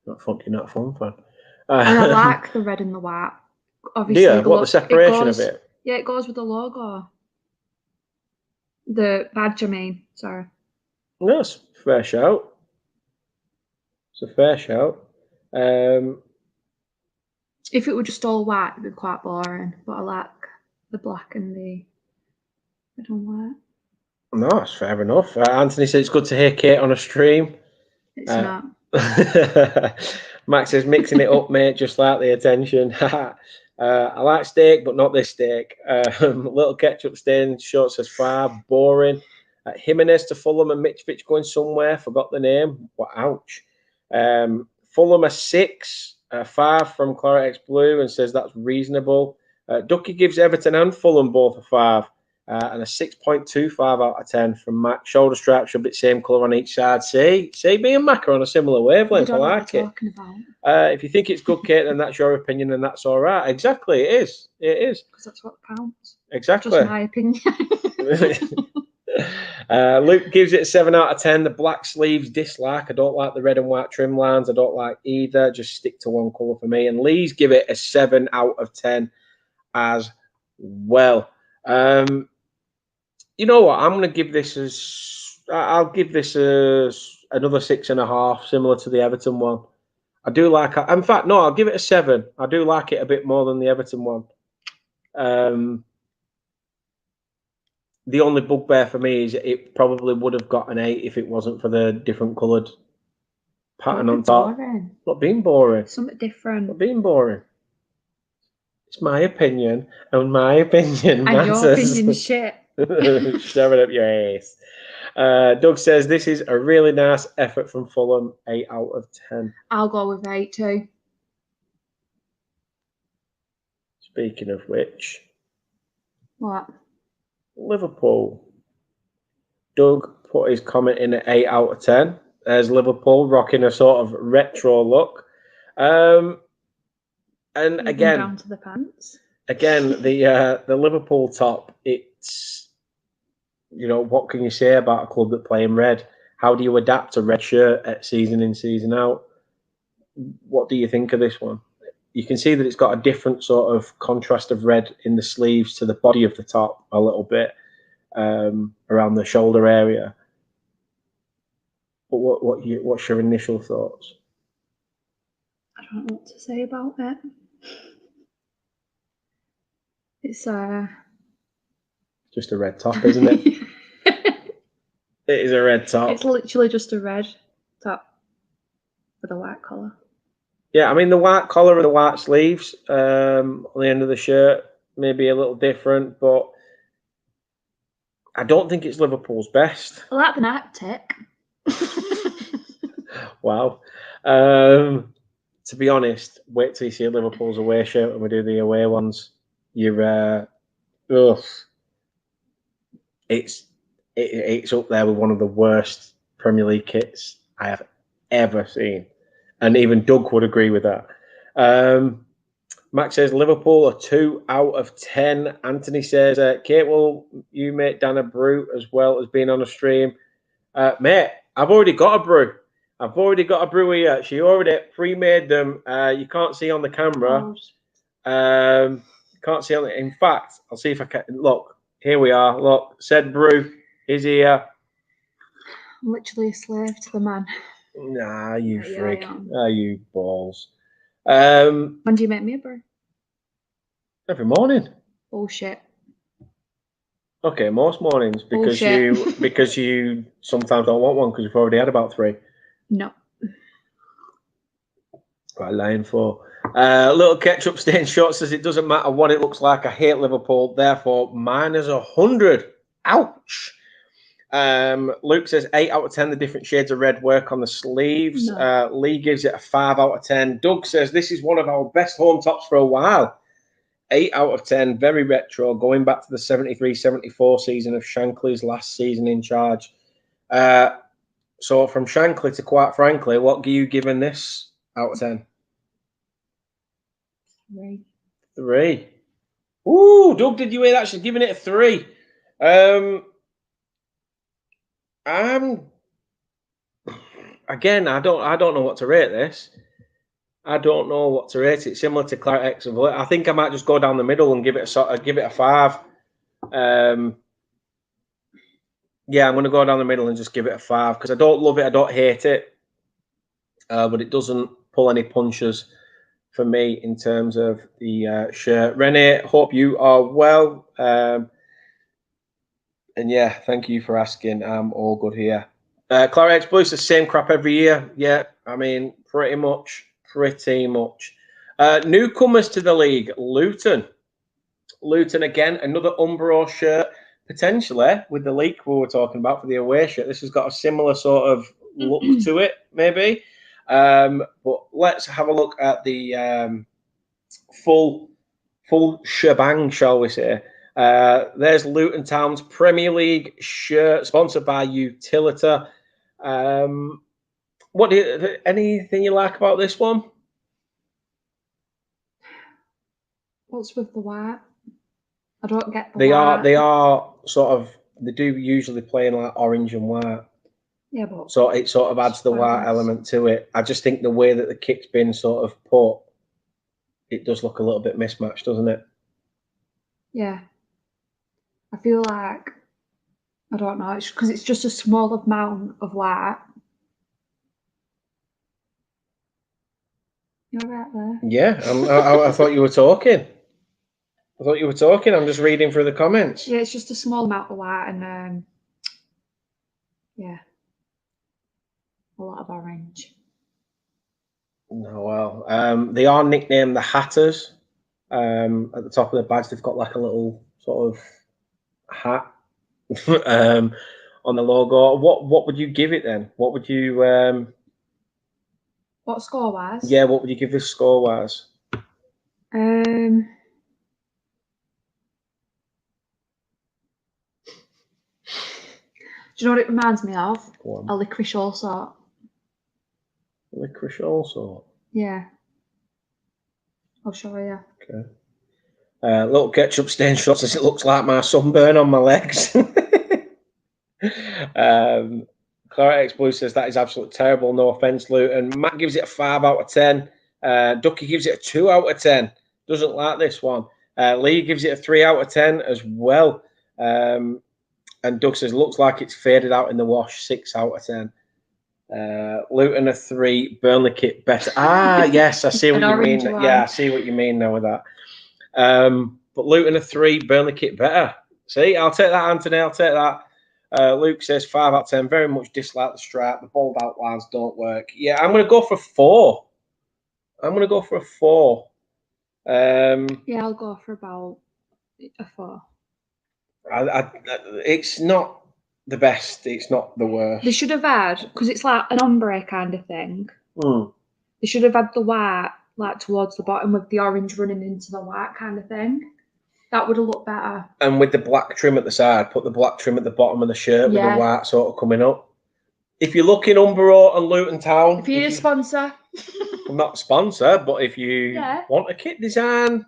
You're not a fun fan. And I like the red and the white. Obviously, do you? The separation of it? Yeah, it goes with the logo. The badge, I mean. Sorry. No, it's a fair shout. It's a fair shout. If it were just all white, it'd be quite boring. But I like the black and the red and white. No, it's fair enough. Anthony said it's good to hear Kate on a stream. It's not. Max says mixing it up, mate, just like the attention. I like steak, but not this steak. Little Ketchup Stain Short says 5, boring. Jimenez to Fulham and Mitrovic going somewhere. Forgot the name. What? Ouch. Fulham a 6, 5 from Claret X Blue and says that's reasonable. Ducky gives Everton and Fulham both a 5. And a 6.25 out of 10 from Mac. Shoulder strap should be the same colour on each side. See, me and Mac are on a similar wavelength. I like it. If you think it's good, Kate, then that's your opinion, and that's all right. Exactly, it is. It is. Because that's what counts. Exactly. Just my opinion. Luke gives it a 7 out of 10. The black sleeves dislike. I don't like the red and white trim lines. I don't like either. Just stick to one colour for me. And Lee's give it a 7 out of 10 as well. You know what? I'm going to give this I'll give this another 6.5, similar to the Everton one. I do like. In fact, no, I'll give it a 7. I do like it a bit more than the Everton one. The only bugbear for me is it probably would have got an 8 if it wasn't for the different coloured pattern on top. Boring. Not being boring. Something different. Not being boring. It's my opinion, and my opinion matters. And your opinion's shit. Shove it up your ass. Doug says this is a really nice effort from Fulham. 8 out of 10. I'll go with 8 too. Speaking of which, what? Liverpool. Doug put his comment in at 8 out of 10. There's Liverpool rocking a sort of retro look. And again, down to the pants. Again, the Liverpool top. It's, you know, what can you say about a club that play in red? How do you adapt a red shirt at season in, season out? What do you think of this one? You can see that it's got a different sort of contrast of red in the sleeves to the body of the top a little bit around the shoulder area. But what's your initial thoughts? I don't know what to say about it. It's just a red top, isn't it? It is a red top. It's literally just a red top with a white collar. Yeah, I mean, the white collar and the white sleeves on the end of the shirt may be a little different, but I don't think it's Liverpool's best. I like the Arctic. Wow. To be honest, wait till you see Liverpool's away shirt when we do the away ones. It's up there with one of the worst Premier League kits I have ever seen. And even Doug would agree with that. Max says Liverpool are 2 out of 10. Anthony says, Kate, will you make Dan a brew as well as being on a stream? Mate, I've already got a brew. I've already got a brew here. She already pre-made them. You can't see on the camera. Can't see on it. In fact, I'll see if I can. Look, here we are. Look, said brew is here. I'm literally a slave to the man. Nah, you freak. You balls. When do you make me a brew? Every morning. Bullshit. Okay, most mornings because you sometimes don't want one because you've already had about 3. No. Right, line 4. Little ketchup stain shot says it doesn't matter what it looks like. I hate Liverpool, therefore mine is 100. Ouch. Luke says 8 out of 10. The different shades of red work on the sleeves. No. Lee gives it a 5 out of 10. Doug says this is one of our best home tops for a while. 8 out of 10. Very retro, going back to the 73-74 season of Shankly's last season in charge. So from Shankly to quite frankly, what are you giving this out of 10? 3. Ooh, Doug, did you hear that? She's giving it a 3. Again, I don't know what to rate this. I don't know what to rate it. Similar to Claret X of I think I might just go down the middle and give it a 5. Yeah, I'm going to go down the middle and just give it a 5 because I don't love it. I don't hate it, but it doesn't pull any punches for me in terms of the shirt. Renee, hope you are well. And yeah, thank you for asking. I'm all good here. Claret X Blue's the same crap every year. Yeah, I mean, pretty much. Newcomers to the league, Luton. Luton again, another Umbro shirt, potentially with the leak we were talking about for the away shirt. This has got a similar sort of look to it, maybe. But let's have a look at the full shebang, shall we say. There's Luton Town's Premier League shirt, sponsored by Utilita. Anything you like about this one? What's with the white? I don't get the white. They are sort of. They do usually play in like orange and white. Yeah, but so it sort of adds the white element to it. I just think the way that the kit's been sort of put, it does look a little bit mismatched, doesn't it? Yeah. I feel like I don't know. It's because it's just a small amount of white. You're right there. Yeah, I thought you were talking. I'm just reading through the comments. Yeah, it's just a small amount of white and yeah, a lot of orange. No, well, they are nicknamed the Hatters. At the top of the badge, they've got like a little sort of hat on the logo. What would you give it then? What would you? What score-wise? Yeah, what would you give this score-wise? Do you know what it reminds me of? A licorice all sort. Licorice all sort? Yeah. I'll show you. Okay. Little ketchup stain shot says it looks like my sunburn on my legs. Claret X Blue says that is absolutely terrible. No offense, Luton. Matt gives it a 5 out of 10. Ducky gives it a 2 out of 10. Doesn't like this one. Lee gives it a 3 out of 10 as well. And Doug says, looks like it's faded out in the wash. 6 out of 10. Luton a 3. Burnley kit better. Yes, I see what you mean. Yeah, I see what you mean now with that. But Luton a 3. Burnley kit better. See, I'll take that, Anthony. I'll take that. Luke says 5 out of 10. Very much dislike the stripe. The bold outlines don't work. Yeah, I'm going to go for 4. I'm going to go for a 4. Yeah, I'll go for about a 4. It's not the best. It's not the worst. They should have had, because it's like an ombre kind of thing. They should have had the white like towards the bottom with the orange running into the white kind of thing. That would have looked better. And with the black trim at the side, put the black trim at the bottom of the shirt with the white sort of coming up. If you're looking Umbro and Luton Town. If you're a sponsor. I'm not a sponsor, but if you want a kit design,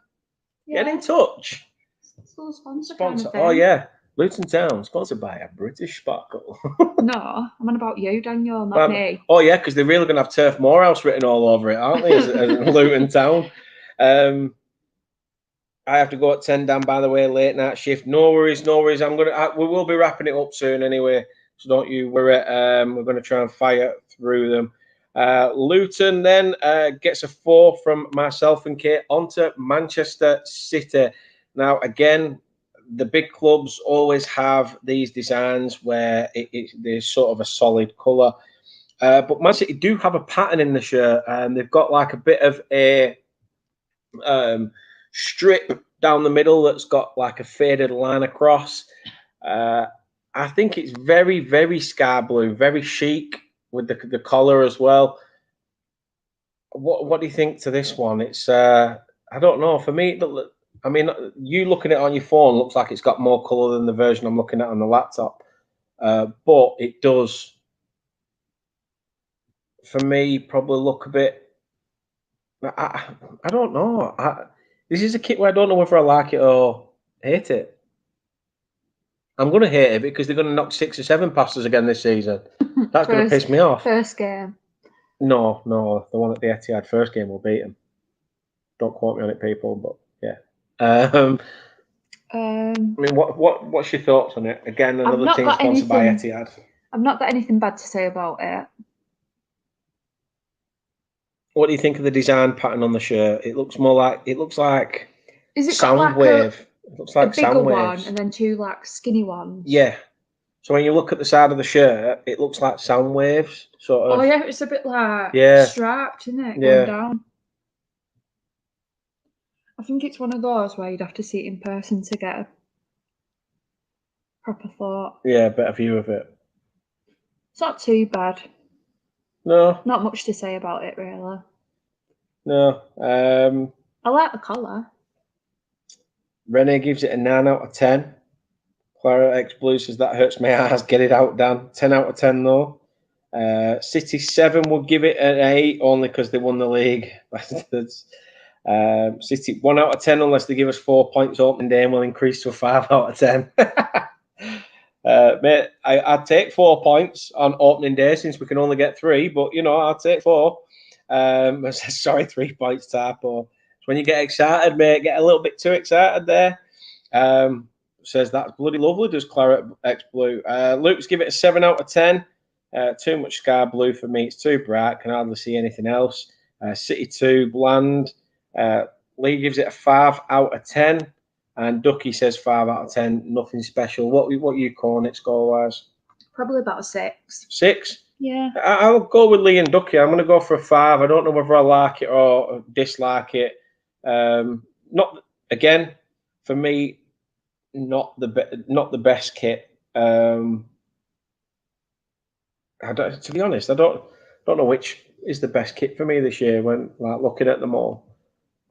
get in touch. Still a sponsor. Kind of thing. Oh, yeah. Luton Town, sponsored by a British Sparkle. No, I'm on about you, Daniel, not me. Oh, yeah, because they're really going to have Turf Morehouse written all over it, aren't they, as Luton Town? I have to go at 10 down, by the way, late night shift. No worries, no worries. We will be wrapping it up soon anyway, so don't you worry. We're going to try and fire through them. Luton then gets a 4 from myself and Kate onto Manchester City. Now, again, the big clubs always have these designs where there's sort of a solid colour. But Man City do have a pattern in the shirt, and they've got like a bit of a strip down the middle that's got like a faded line across. I think it's very, very sky blue, very chic with the collar as well. What do you think to this one? It's I don't know. For me, I mean, you looking at it on your phone looks like it's got more colour than the version I'm looking at on the laptop. But it does, for me, probably look a bit. I don't know. This is a kit where I don't know whether I like it or hate it. I'm going to hate it because they're going to knock 6 or 7 past us again this season. That's going to piss me off. First game. No, the one at the Etihad first game will beat them. Don't quote me on it, people, but yeah. I mean, what's your thoughts on it? Again, another team sponsored by Etihad. I've not got anything bad to say about it. What do you think of the design pattern on the shirt? It looks like Is it sound wave. It looks like a bigger sound one waves. and then 2 like skinny ones. Yeah. So when you look at the side of the shirt, it looks like sound waves, sort of. Oh yeah, it's a bit like striped, isn't it? Going down. I think it's one of those where you'd have to see it in person to get a proper thought. Yeah, a better view of it. It's not too bad. No. Not much to say about it, really. No. I like the colour. Rene gives it a 9 out of 10. Clara X Blue says that hurts my eyes. Get it out, Dan. 10 out of 10, though. City 7 will give it an 8 only because they won the league. City 1 out of 10 unless they give us 4 points opening day and we'll increase to a 5 out of 10. Mate, I'd take 4 points on opening day since we can only get 3, but I'll take 4. Sorry, 3 points, Tarpo. So when you get excited, mate, get a little bit too excited there. Says that's bloody lovely, does Claret X Blue. Luke's give it a 7 out of 10. Too much sky blue for me. It's too bright. Can hardly see anything else. City 2, bland. Lee gives it a 5 out of 10. And Ducky says 5 out of 10. Nothing special. What are you calling it score-wise? Probably about a 6. 6? Yeah. I'll go with Lee and Ducky. I'm going to go for a 5. I don't know whether I like it or dislike it. Not again, for me, not the best kit. To be honest, I don't know which is the best kit for me this year when looking at them all.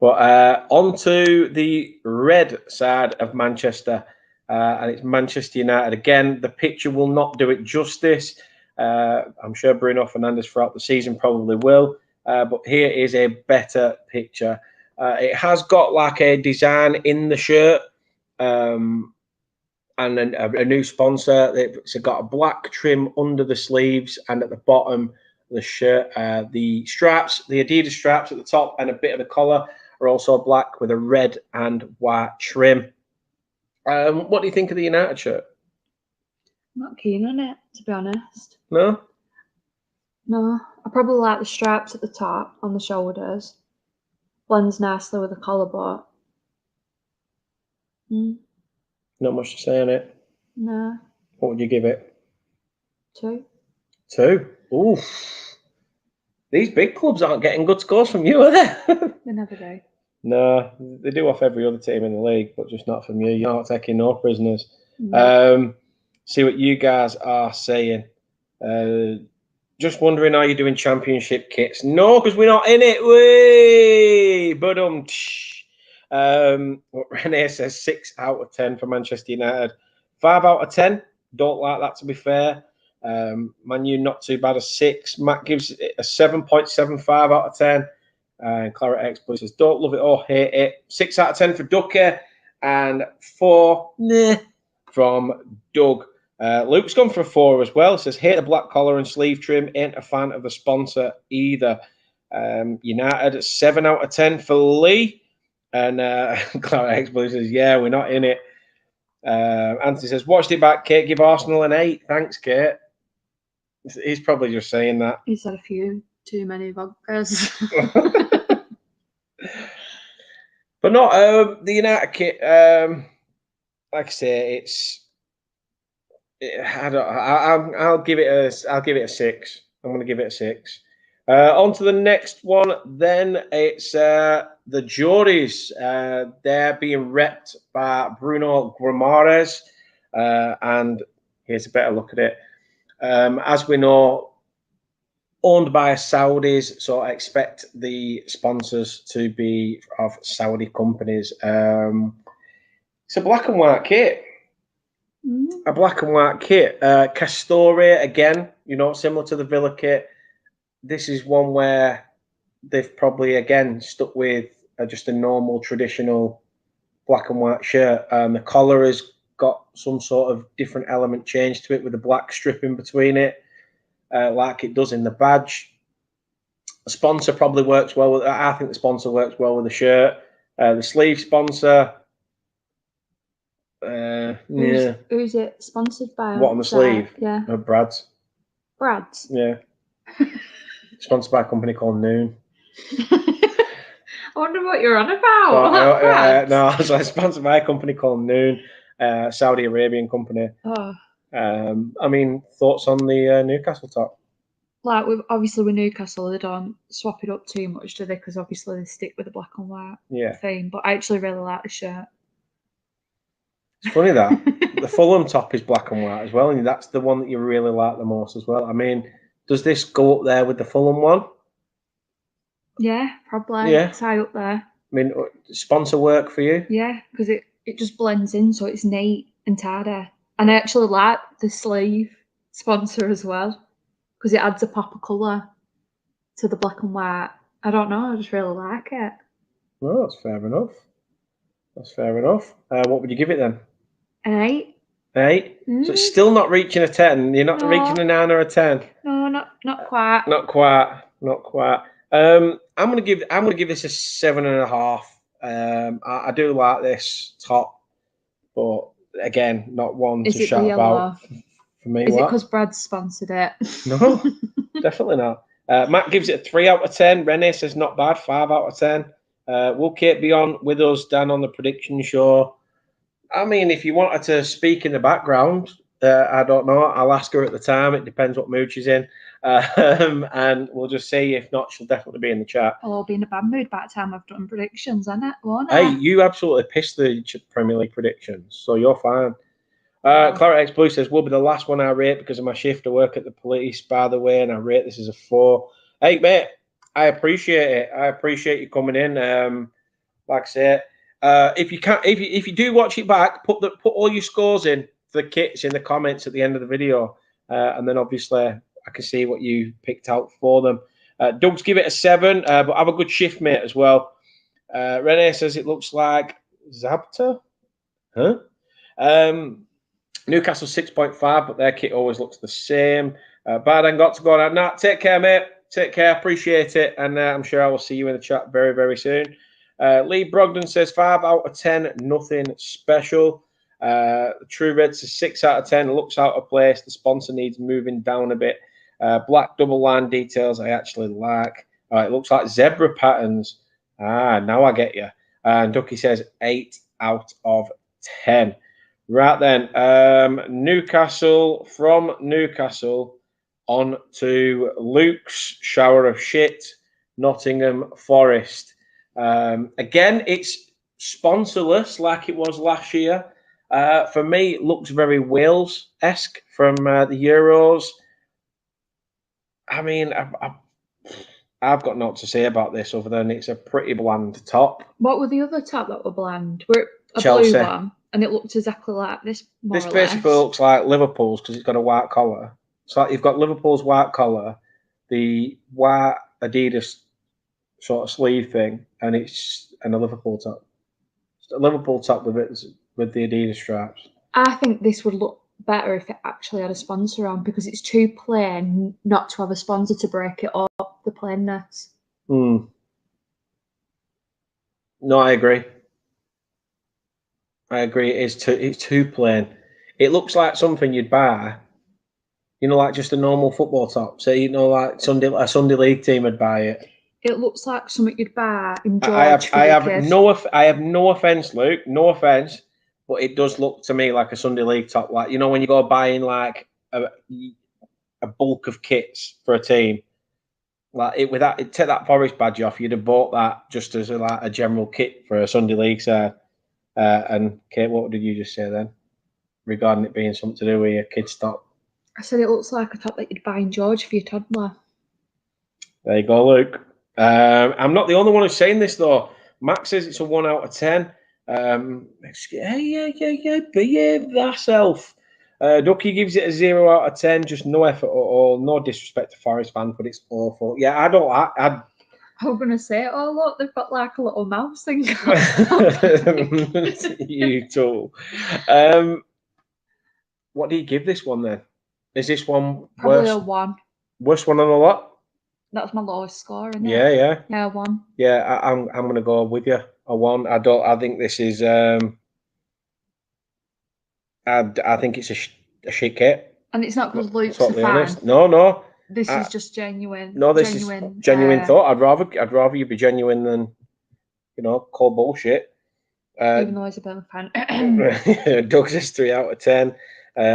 But onto the red side of Manchester, and it's Manchester United again. The picture will not do it justice. I'm sure Bruno Fernandes throughout the season probably will, but here is a better picture. It has got like a design in the shirt. and then a new sponsor. It's got a black trim under the sleeves and at the bottom of the shirt. The straps, the Adidas straps at the top and a bit of the collar are also black with a red and white trim. What do you think of the United shirt? I'm not keen on it, to be honest. No? No. I probably like the straps at the top on the shoulders. Blends nicely with the collar, but Not much to say on it. no. What would you give it? 2. 2. Ooh. These big clubs aren't getting good scores from you, are they? They never do. No, they do off every other team in the league, but just not from you. You're not taking no prisoners. No. See what you guys are saying. Just wondering, are you doing championship kits? No, because we're not in it. Whey! But Renee says 6 out of 10 for Manchester United. 5 out of 10. Don't like that, to be fair. Man U not too bad, a 6. Matt gives it a 7.75 out of 10. And Claret X Blue says, don't love it or hate it. 6 out of 10 for Ducky. And 4 from Doug. Luke's gone for a 4 as well. Says, hate the black collar and sleeve trim. Ain't a fan of the sponsor either. United, 7 out of 10 for Lee. And Claret X Blue says, yeah, we're not in it. Anthony says, watched it back, Kate. Give Arsenal an 8. Thanks, Kate. He's probably just saying that. He's had a few too many vodkas. But not the United kit. Like I say, I'll give it a 6. I'm going to give it a 6. On to the next one. Then it's the Geordies. They're being repped by Bruno Guimaraes. And here's a better look at it. As we know, owned by Saudis, so I expect the sponsors to be of Saudi companies. It's a black and white kit. A black and white kit. Castore, again, similar to the Villa kit. This is one where they've probably, again, stuck with just a normal, traditional black and white shirt. The collar has got some sort of different element change to it with a black strip in between it. Like it does in the badge. The sponsor probably works well with. I think the sponsor works well with the shirt. The sleeve sponsor. Who's it sponsored by? What on the sleeve? Yeah. Brad's. Brad's. Yeah. Sponsored by a company called Noon. I wonder what you're on about. No, so it's sponsored by a company called Noon, Saudi Arabian company. Oh. I mean, thoughts on the Newcastle top? Like, with Newcastle, they don't swap it up too much, do they? Because obviously they stick with the black and white theme. But I actually really like the shirt. It's funny that the Fulham top is black and white as well, and that's the one that you really like the most as well. I mean, does this go up there with the Fulham one? Yeah, probably. Yeah. It's high up there. I mean, sponsor work for you? Yeah, because it just blends in, so it's neat and tidy. And I actually like the sleeve sponsor as well, because it adds a pop of colour to the black and white. I don't know, I just really like it. Well, that's fair enough. What would you give it then? An 8. 8? So it's still not reaching a 10. You're not reaching a 9 or a 10. No, not quite. Not quite. I'm gonna give this a 7.5. I do like this top, but again, not one to shout about. For me, is it because Brad sponsored it? No, definitely not. Matt gives it a 3 out of 10. Renee says not bad, 5 out of 10. Will Kate be on with us down on the prediction show? I mean, if you wanted to speak in the background, I don't know. I'll ask her at the time. It depends what mood she's in. And we'll just see. If not, she'll definitely be in the chat. I'll be in a bad mood by the time I've done predictions, won't I? Hey, you absolutely pissed the Premier League predictions, so you're fine. Claret X Blue says, will be the last one I rate because of my shift. I work at the police, by the way, and I rate this as a 4. Hey, mate, I appreciate it. I appreciate you coming in. Like I say, if you do watch it back, put all your scores in for the kits in the comments at the end of the video, and then obviously I can see what you picked out for them. Doug's give it a 7, but have a good shift, mate, as well. Renee says it looks like Zabta, huh? Newcastle 6.5, but their kit always looks the same. Bardan got to go on. Nat, take care, mate. Take care. Appreciate it. And I'm sure I will see you in the chat very, very soon. Lee Brogdon says 5 out of 10, nothing special. True Red says 6 out of 10, looks out of place. The sponsor needs moving down a bit. Black double line details I actually like. It looks like zebra patterns. Now I get you. And Ducky says 8 out of 10. Right then, Newcastle, from Newcastle on to Luke's shower of shit, Nottingham Forest. Again, it's sponsorless like it was last year. For me, it looks very Wales-esque from the Euros. I mean, I've got naught to say about this other than it's a pretty bland top. What were the other top that were bland? Were it a Chelsea. blue one? And it looked exactly like this, This basically looks like Liverpool's because it's got a white collar. So you've got Liverpool's white collar, the white Adidas sort of sleeve thing, and a Liverpool top. It's a Liverpool top with the Adidas stripes. I think this would look better if it actually had a sponsor on because it's too plain not to have a sponsor to break it up, the plainness. No, I agree. It's too plain. It looks like something you'd buy, like just a normal football top. So like a Sunday league team would buy it. It looks like something you'd buy in George. I have no offense, Luke. No offense, but it does look to me like a Sunday league top. Like when you go buying like a bulk of kits for a team, like take that Forest badge off. You'd have bought that just as a general kit for a Sunday league side. And Kate, what did you just say then regarding it being something to do with your kid's top? I said it looks like a top that you'd buy in George for your toddler. There you go, Luke. I'm not the only one who's saying this though. Max says it's a 1 out of 10. Behave thyself. Ducky gives it a 0 out of 10. Just no effort at all. No disrespect to Forest fans, but it's awful. Yeah, I was going to say, oh, look, they've got like a little mouse thing. You too. What do you give this one then? Is this one probably a 1? Worst one on the lot? That's my lowest score, isn't it? Yeah. Yeah, 1. Yeah, I'm going to go with you. A 1. I think this is. I think it's a shit kit. And it's not because Luke's a fan. Honest. No. This is just genuine. No, this is genuine thought. I'd rather you be genuine than, call bullshit. Even though he's a Burnley fan. Doug says 3 out of 10.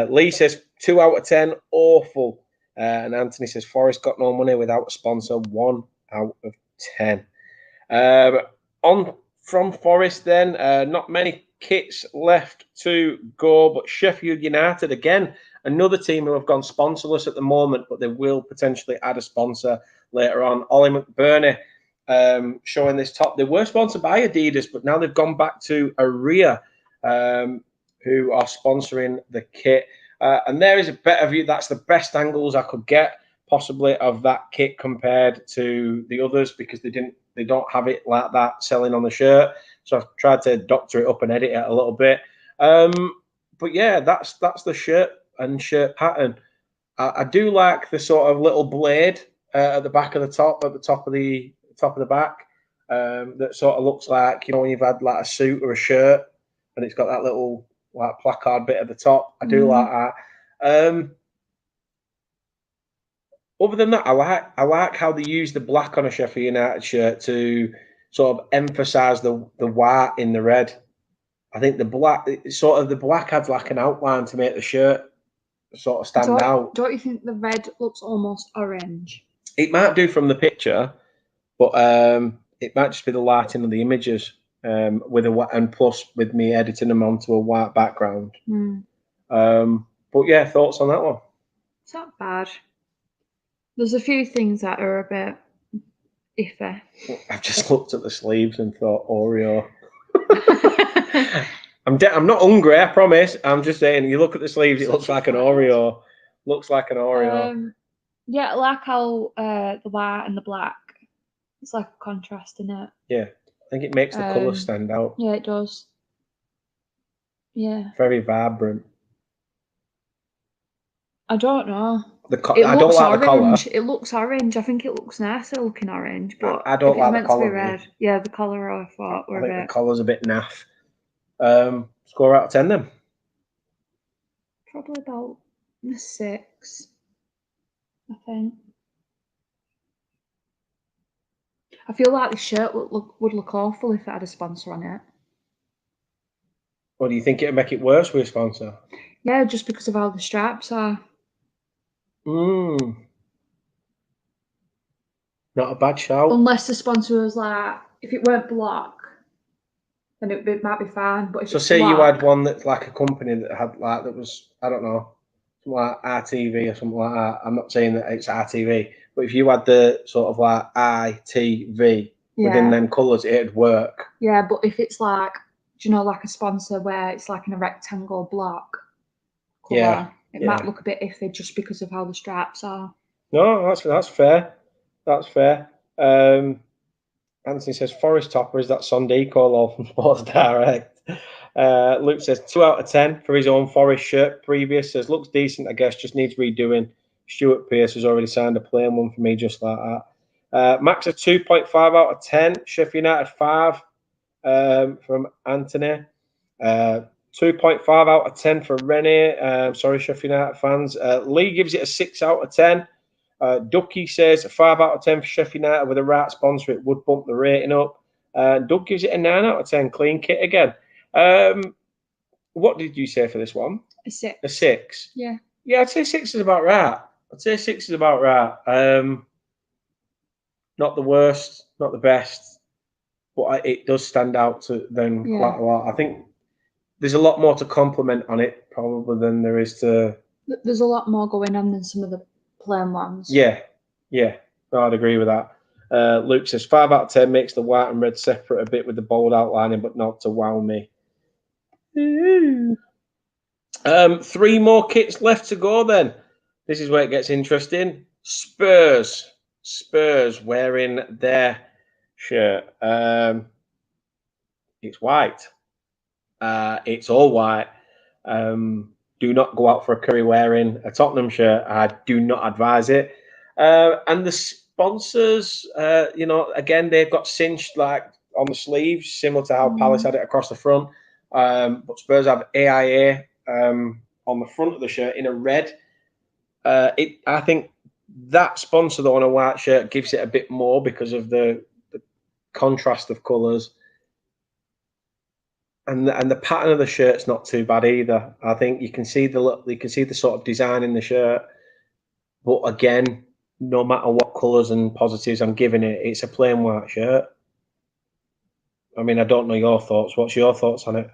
Lee says 2 out of 10. Awful. And Anthony says Forest got no money without a sponsor. 1 out of 10. On from Forest then, not many kits left to go, but Sheffield United again, another team who have gone sponsorless at the moment, but they will potentially add a sponsor later on. Ollie McBurney showing this top. They were sponsored by Adidas, but now they've gone back to Aria, who are sponsoring the kit. And there is a better view. That's the best angles I could get possibly of that kit compared to the others because they don't have it like that selling on the shirt. So I've tried to doctor it up and edit it a little bit. But yeah, that's the shirt and shirt pattern. I do like the sort of little blade at the back of the top, at the top of the back, that sort of looks like when you've had like a suit or a shirt, and it's got that little like placard bit at the top. I do like that. Other than that, I like how they use the black on a Sheffield United shirt to sort of emphasise the white in the red. I think the black adds like an outline to make the shirt sort of stand out. Don't you think the red looks almost orange? It might do from the picture, but it might just be the lighting of the images and plus with me editing them onto a white background. But yeah, thoughts on that one? It's not bad. There's a few things that are a bit iffy. I've just looked at the sleeves and thought Oreo. I'm not hungry, I promise. I'm just saying, you look at the sleeves, it looks like an Oreo. Looks like an Oreo. Yeah, I like how the white and the black, it's like a contrast in it. Yeah, I think it makes the colour stand out. Yeah, it does. Yeah. Very vibrant. I don't know. I It don't looks like the collar. orange. It looks orange. I think it looks nicer looking orange, but I don't if like it's the meant to be collar, red, really. yeah, the colour I thought were I think a the bit. collar's a bit naff. Score out of 10 then. Probably about a 6, I think. I feel like the shirt would look awful if it had a sponsor on it. Or do you think it'd make it worse with a sponsor? Yeah, just because of how the straps are. Not a bad shout. Unless the sponsor was like, if it weren't block, then it might be fine. But if So it's say you block, had one that's like a company that had like that was, I don't know, something like RTV or something like that. I'm not saying that it's RTV, but if you had the sort of like ITV within them colours, it'd work. Yeah, but if it's like, do you know, like a sponsor where it's like in a rectangle block colour, it might look a bit iffy just because of how the straps are. No, that's fair. That's fair. Anthony says Forest topper is that Sunday call all from Sports Direct. Luke says 2 out of 10 for his own Forest shirt. Previous says looks decent, I guess, just needs redoing. Stuart Pearce has already signed a plain one for me, just like that. Max a 2.5 out of 10. Sheffield United 5 from Anthony. 2.5 out of 10 for Rennie. Sorry, Sheffield United fans. Lee gives it a 6 out of 10. Ducky says 5 out of 10 for Sheffield United with a right sponsor. It would bump the rating up. Doug gives it a 9 out of 10. Clean kit again. What did you say for this one? A 6. A 6. Yeah. Yeah, I'd say 6 is about right. Not the worst, not the best, but it does stand out to them quite a lot. I think there's a lot more to compliment on it probably than there is to. There's a lot more going on than some of the plain ones. Yeah. No, I'd agree with that. Luke says 5 out of 10 makes the white and red separate a bit with the bold outlining, but not to wow me. 3 more kits left to go then. This is where it gets interesting. Spurs wearing their shirt. It's white. It's all white. Do not go out for a curry wearing a Tottenham shirt. I do not advise it. And the sponsors, again, they've got cinched like on the sleeves, similar to how Palace had it across the front. But Spurs have AIA on the front of the shirt in a red. I think that sponsor, though, on a white shirt gives it a bit more because of the contrast of colours. And the pattern of the shirt's not too bad either. I think you can see the sort of design in the shirt. But again, no matter what colours and positives I'm giving it, it's a plain white shirt. I mean, I don't know your thoughts. What's your thoughts on it?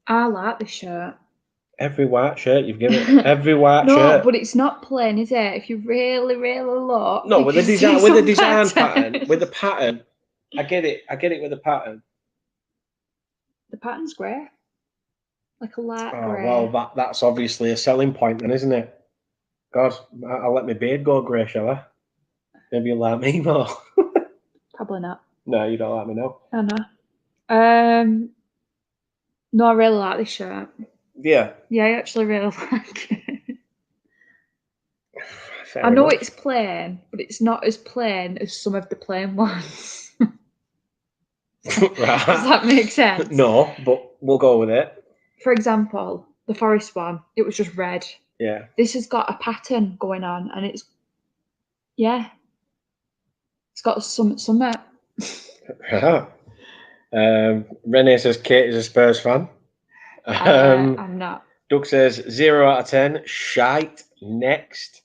I like the shirt. Every white shirt you've given it. Every white shirt. No, but it's not plain, is it? If you really, really look. No, with the design pattern, with the pattern, I get it with the pattern. The pattern's grey. Like a light grey. Well, that's obviously a selling point then, isn't it? God, I'll let my beard go grey, shall I? Maybe you'll like me more. Probably not. No, you don't like me, no. I know. No, I really like this shirt. Yeah. Yeah, I actually really like it. Fair I know enough. it's plain, but it's not as plain as some of the plain ones. Right. Does that make sense? No, but we'll go with it. For example, the Forest one, it was just red. Yeah. This has got a pattern going on, and it's got some. Renee says Kate is a Spurs fan. I'm not. Doug says 0 out of 10. Shite. Next.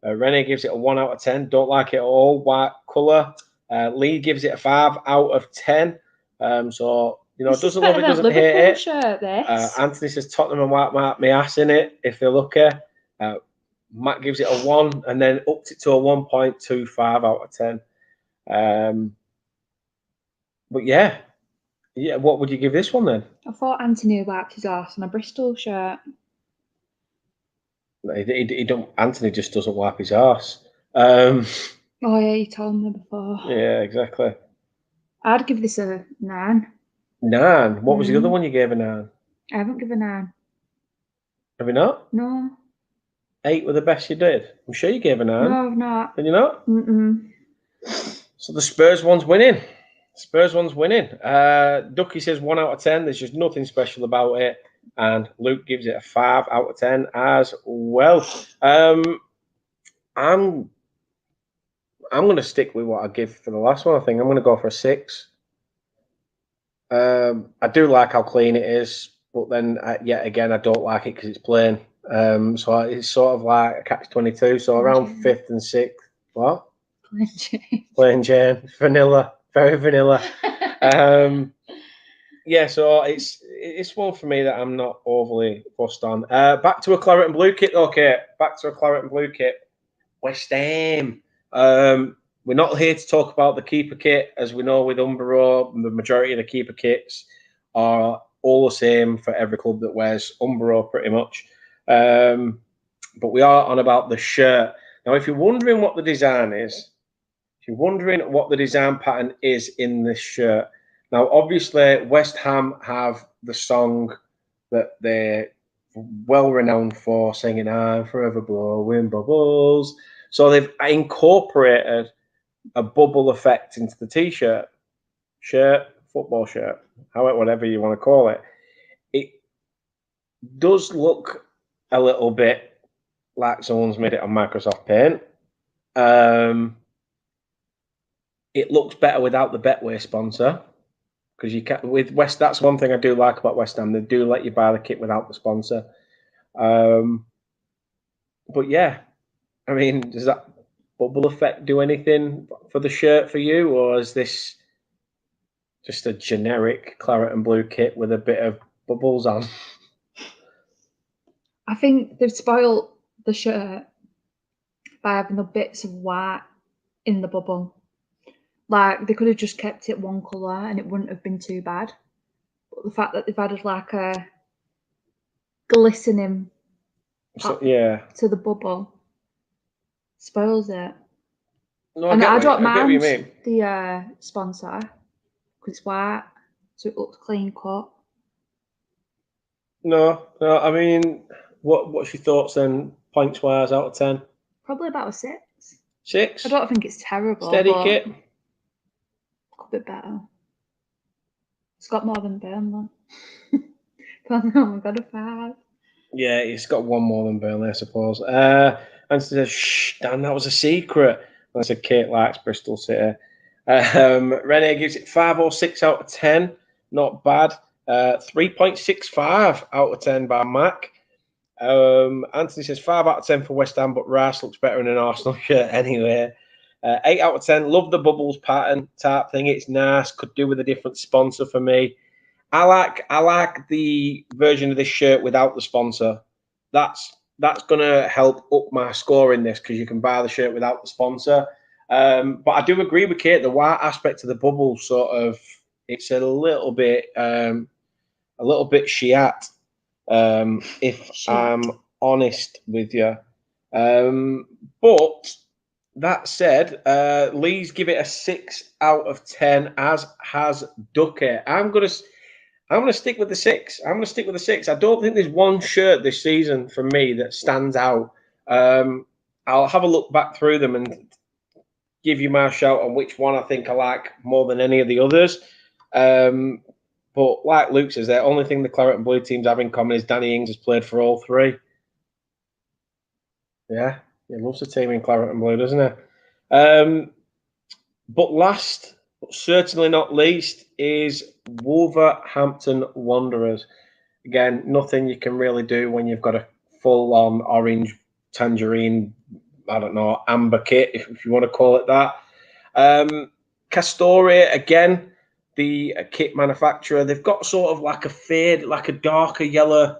Renee gives it a 1 out of 10. Don't like it at all. White colour. Lee gives it a 5 out of 10. So, doesn't love it, doesn't hate it. Shirt, this. Anthony says Tottenham and white mark my ass in it if they're lucky. Matt gives it a 1 and then upped it to a 1.25 out of 10. But yeah, what would you give this one then? I thought Anthony wiped his arse on a Bristol shirt. Anthony just doesn't wipe his arse. Oh yeah, you told me before. Yeah, exactly. I'd give this a 9. 9? What was the other one you gave a 9? I haven't given a 9. Have you not? No. 8 were the best you did. I'm sure you gave a 9. No, I've not. Did you not? Mm-mm. So the Spurs one's winning. Ducky says 1 out of 10. There's just nothing special about it. And Luke gives it a 5 out of 10 as well. I'm going to stick with what I give for the last one. I think I'm going to go for a 6. I do like how clean it is, but then yet again, I don't like it because it's plain. So it's sort of like a catch-22. So around 5th and 6th. What? Plain Jane. Vanilla. Very vanilla. Yeah, so it's one for me that I'm not overly fussed on. Back to a claret and blue kit, okay. Back to a claret and blue kit. West Ham. We're not here to talk about the keeper kit, as we know with Umbro, the majority of the keeper kits are all the same for every club that wears Umbro, pretty much. But we are on about the shirt. Now, if you're wondering what the design is, if you're wondering what the design pattern is in this shirt, now, obviously, West Ham have the song that they're well renowned for, singing "I'm Forever Blowing Bubbles." So they've incorporated a bubble effect into the t-shirt, football shirt, whatever you want to call it. It does look a little bit like someone's made it on Microsoft Paint. It looks better without the Betway sponsor. Because you can with West, that's one thing I do like about West Ham. They do let you buy the kit without the sponsor. But yeah, I mean, does that bubble effect do anything for the shirt for you, or is this just a generic claret and blue kit with a bit of bubbles on? I think they've spoiled the shirt by having the bits of white in the bubble. Like, they could have just kept it one colour and it wouldn't have been too bad. But the fact that they've added like a glistening to the bubble spoils it. No, I don't I get what you mind mean. the sponsor because it's white, so it looks clean cut. No, I mean, what's your thoughts then, points wise, out of 10? Probably about a 6. 6? I don't think it's terrible. Steady but kit? Could be better. It's got more than Burnley. Burnley got a 5. Yeah, it's got one more than Burnley, I suppose. And says, "Shh, Dan, that was a secret." I said, "Kate likes Bristol City." Rene gives it 5 or 6 out of 10. Not bad. 3.65 out of 10 by Mac. Anthony says 5 out of 10 for West Ham, but Rice looks better in an Arsenal shirt anyway. 8 out of 10. Love the bubbles pattern type thing. It's nice. Could do with a different sponsor for me. I like the version of this shirt without the sponsor. That's gonna help up my score in this because you can buy the shirt without the sponsor. But I do agree with Kate. The white aspect of the bubble it's a little bit shiat. If I'm honest with you. But that said, Lee's give it a 6 out of 10, as has Ducky. I'm gonna stick with the 6. I don't think there's one shirt this season for me that stands out. I'll have a look back through them and give you my shout on which one I think I like more than any of the others. But like Luke says, the only thing the claret and blue teams have in common is Danny Ings has played for all three. Yeah, he loves the team in claret and blue, doesn't he? But last, but certainly not least, is Wolverhampton Wanderers. Again, nothing you can really do when you've got a full-on orange, tangerine, I don't know, amber kit, if you want to call it that. Castoria, again, the kit manufacturer, they've got sort of like a fade, like a darker yellow,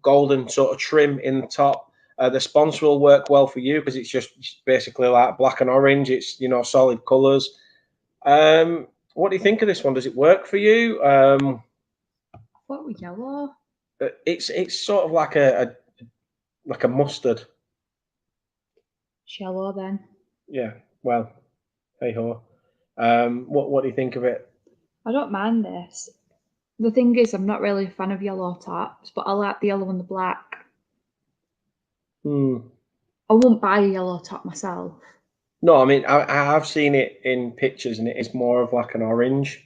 golden sort of trim in the top. The sponsor will work well for you because it's just basically like black and orange. It's, solid colours. What do you think of this one? Does it work for you? What was yellow? It's sort of like a mustard. It's yellow then. Yeah. Well, hey ho. What do you think of it? I don't mind this. The thing is, I'm not really a fan of yellow tops, but I like the yellow and the black. I wouldn't buy a yellow top myself. No, I mean I have seen it in pictures, and it is more of like an orange.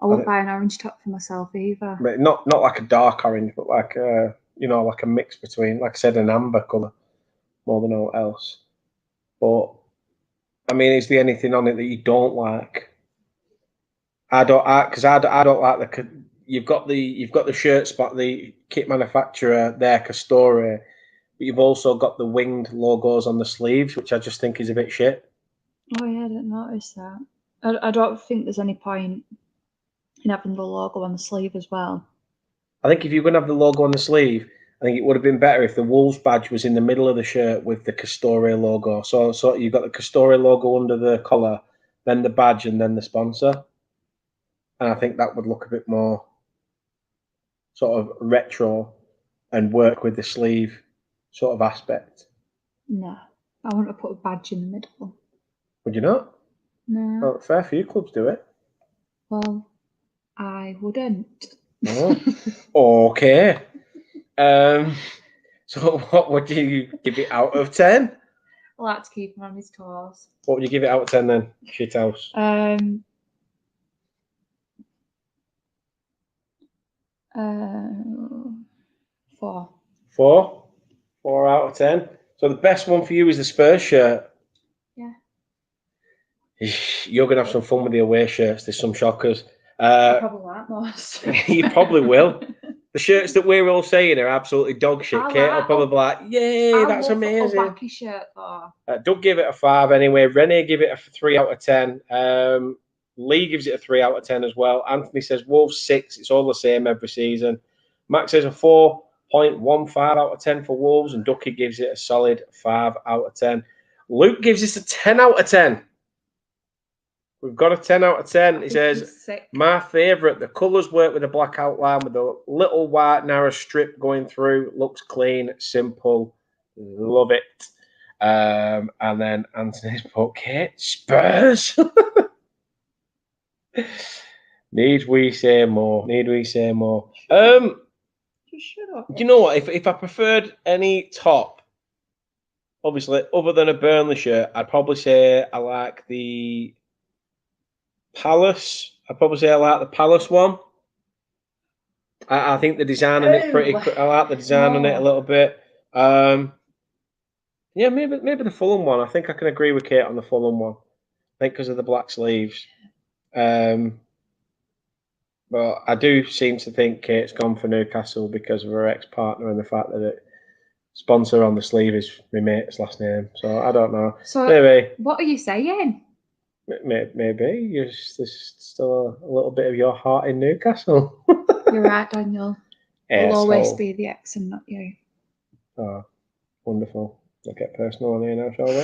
I wouldn't buy an orange top for myself either. But not like a dark orange, but like like a mix between, like I said, an amber colour more than all else. But I mean, is there anything on it that you don't like? I don't like the. You've got the shirt spot, the kit manufacturer there, Castore, but you've also got the winged logos on the sleeves, which I just think is a bit shit. Oh yeah, I didn't notice that. I don't think there's any point in having the logo on the sleeve as well. I think if you're going to have the logo on the sleeve, I think it would have been better if the Wolves badge was in the middle of the shirt with the Castore logo. So you've got the Castore logo under the collar, then the badge, and then the sponsor. And I think that would look a bit more sort of retro and work with the sleeve sort of aspect. No, I want to put a badge in the middle. Would you not? No. Well, fair few clubs do it. Well, I wouldn't. Oh, okay. So what would you give it out of 10? I like to keep him on his toes. What would you give it out of 10 then? Shithouse. 4. 4? 4 out of 10. So the best one for you is the Spurs shirt. Yeah. You're going to have some fun with the away shirts. There's some shockers. I probably like most. You probably will. The shirts that we're all saying are absolutely dog shit. Kate will probably be like, yay, that's amazing. A wacky shirt though. Doug give it a 5 anyway. Renee give it a 3 out of 10. Lee gives it a 3 out of 10 as well. Anthony says Wolves 6. It's all the same every season. Max says a 4.15 out of 10 for Wolves, and Ducky gives it a solid 5 out of 10. Luke gives us a 10 out of 10. We've got a 10 out of 10. He says, my favourite. The colours work with a black outline with a little white narrow strip going through. Looks clean, simple. Love it. And then Anthony's put, Kate, Spurs. Need we say more? Need we say more? Just shut up. Do you know what? If I preferred any top, obviously, other than a Burnley shirt, I'd probably say I like the Palace. I'd probably say I like the Palace one. I think the design on it pretty. I like the design on it a little bit. Yeah, maybe the Fulham one. I think I can agree with Kate on the Fulham one. I think because of the black sleeves. But I do seem to think Kate's gone for Newcastle because of her ex-partner and the fact that the sponsor on the sleeve is my mate's last name. So I don't know. So maybe. What are you saying? Maybe there's still a little bit of your heart in Newcastle. You're right, Daniel. It'll always be the ex and not you. Oh, wonderful. I'll get personal on here now, shall we?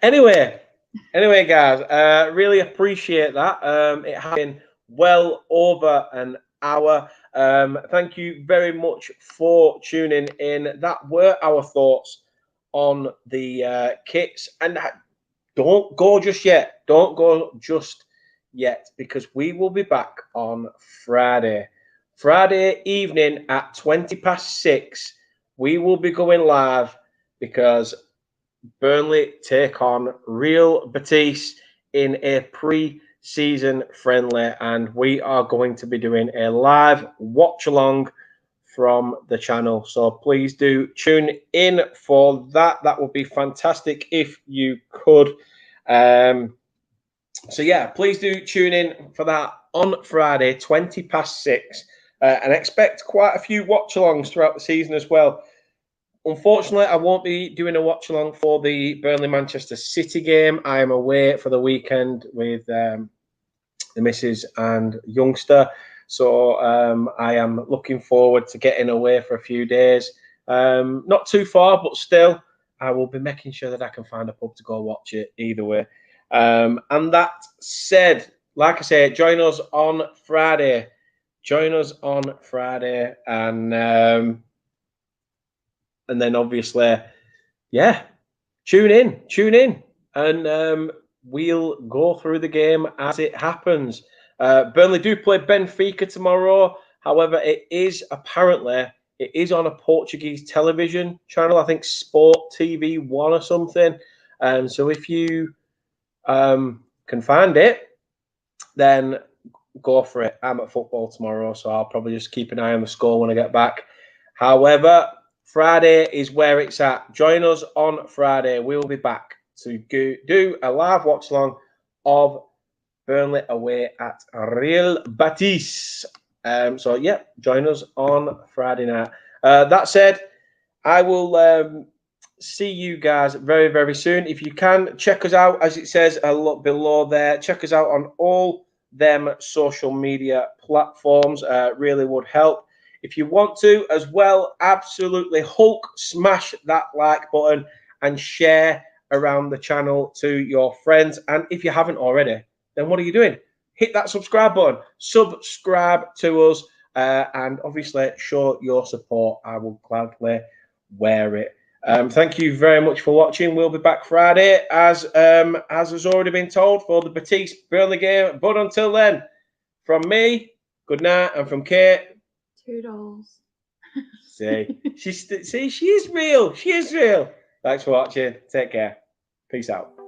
Anyway, guys, really appreciate that. It has been well over an hour. Thank you very much for tuning in. That were our thoughts on the kits. And don't go just yet. Don't go just yet, because we will be back on Friday. Friday evening at 6:20. We will be going live because Burnley take on Real Betis in a pre-season friendly, and we are going to be doing a live watch-along from the channel. So please do tune in for that. That would be fantastic if you could. So yeah, please do tune in for that on Friday, 6:20, and expect quite a few watch-alongs throughout the season as well. Unfortunately, I won't be doing a watch-along for the Burnley-Manchester City game. I am away for the weekend with the missus and youngster. So I am looking forward to getting away for a few days. Not too far, but still, I will be making sure that I can find a pub to go watch it either way. And that said, like I say, join us on Friday. Join us on Friday, and then obviously, yeah, tune in, and we'll go through the game as it happens. Burnley do play Benfica tomorrow. However, it is apparently It is on a Portuguese television channel, I think Sport TV 1 or something. So if you can find it, then go for it. I'm at football tomorrow, so I'll probably just keep an eye on the score when I get back. However, Friday is where it's at. Join us on Friday. We'll be back to do a live watch along of Burnley away at Real Betis. So yeah, join us on Friday night. That said, I will see you guys very, very soon. If you can, check us out, as it says a lot below there. Check us out on all them social media platforms. Really would help. If you want to as well, absolutely Hulk smash that like button and share around the channel to your friends. And if you haven't already, then what are you doing? Hit that subscribe button. Subscribe to us and obviously show your support. I will gladly wear it. Thank you very much for watching. We'll be back Friday, as has already been told, for the Betis Burnley game. But until then, from me, good night, and from Kate, Toodles. see, she is real. She is real. Thanks for watching. Take care. Peace out.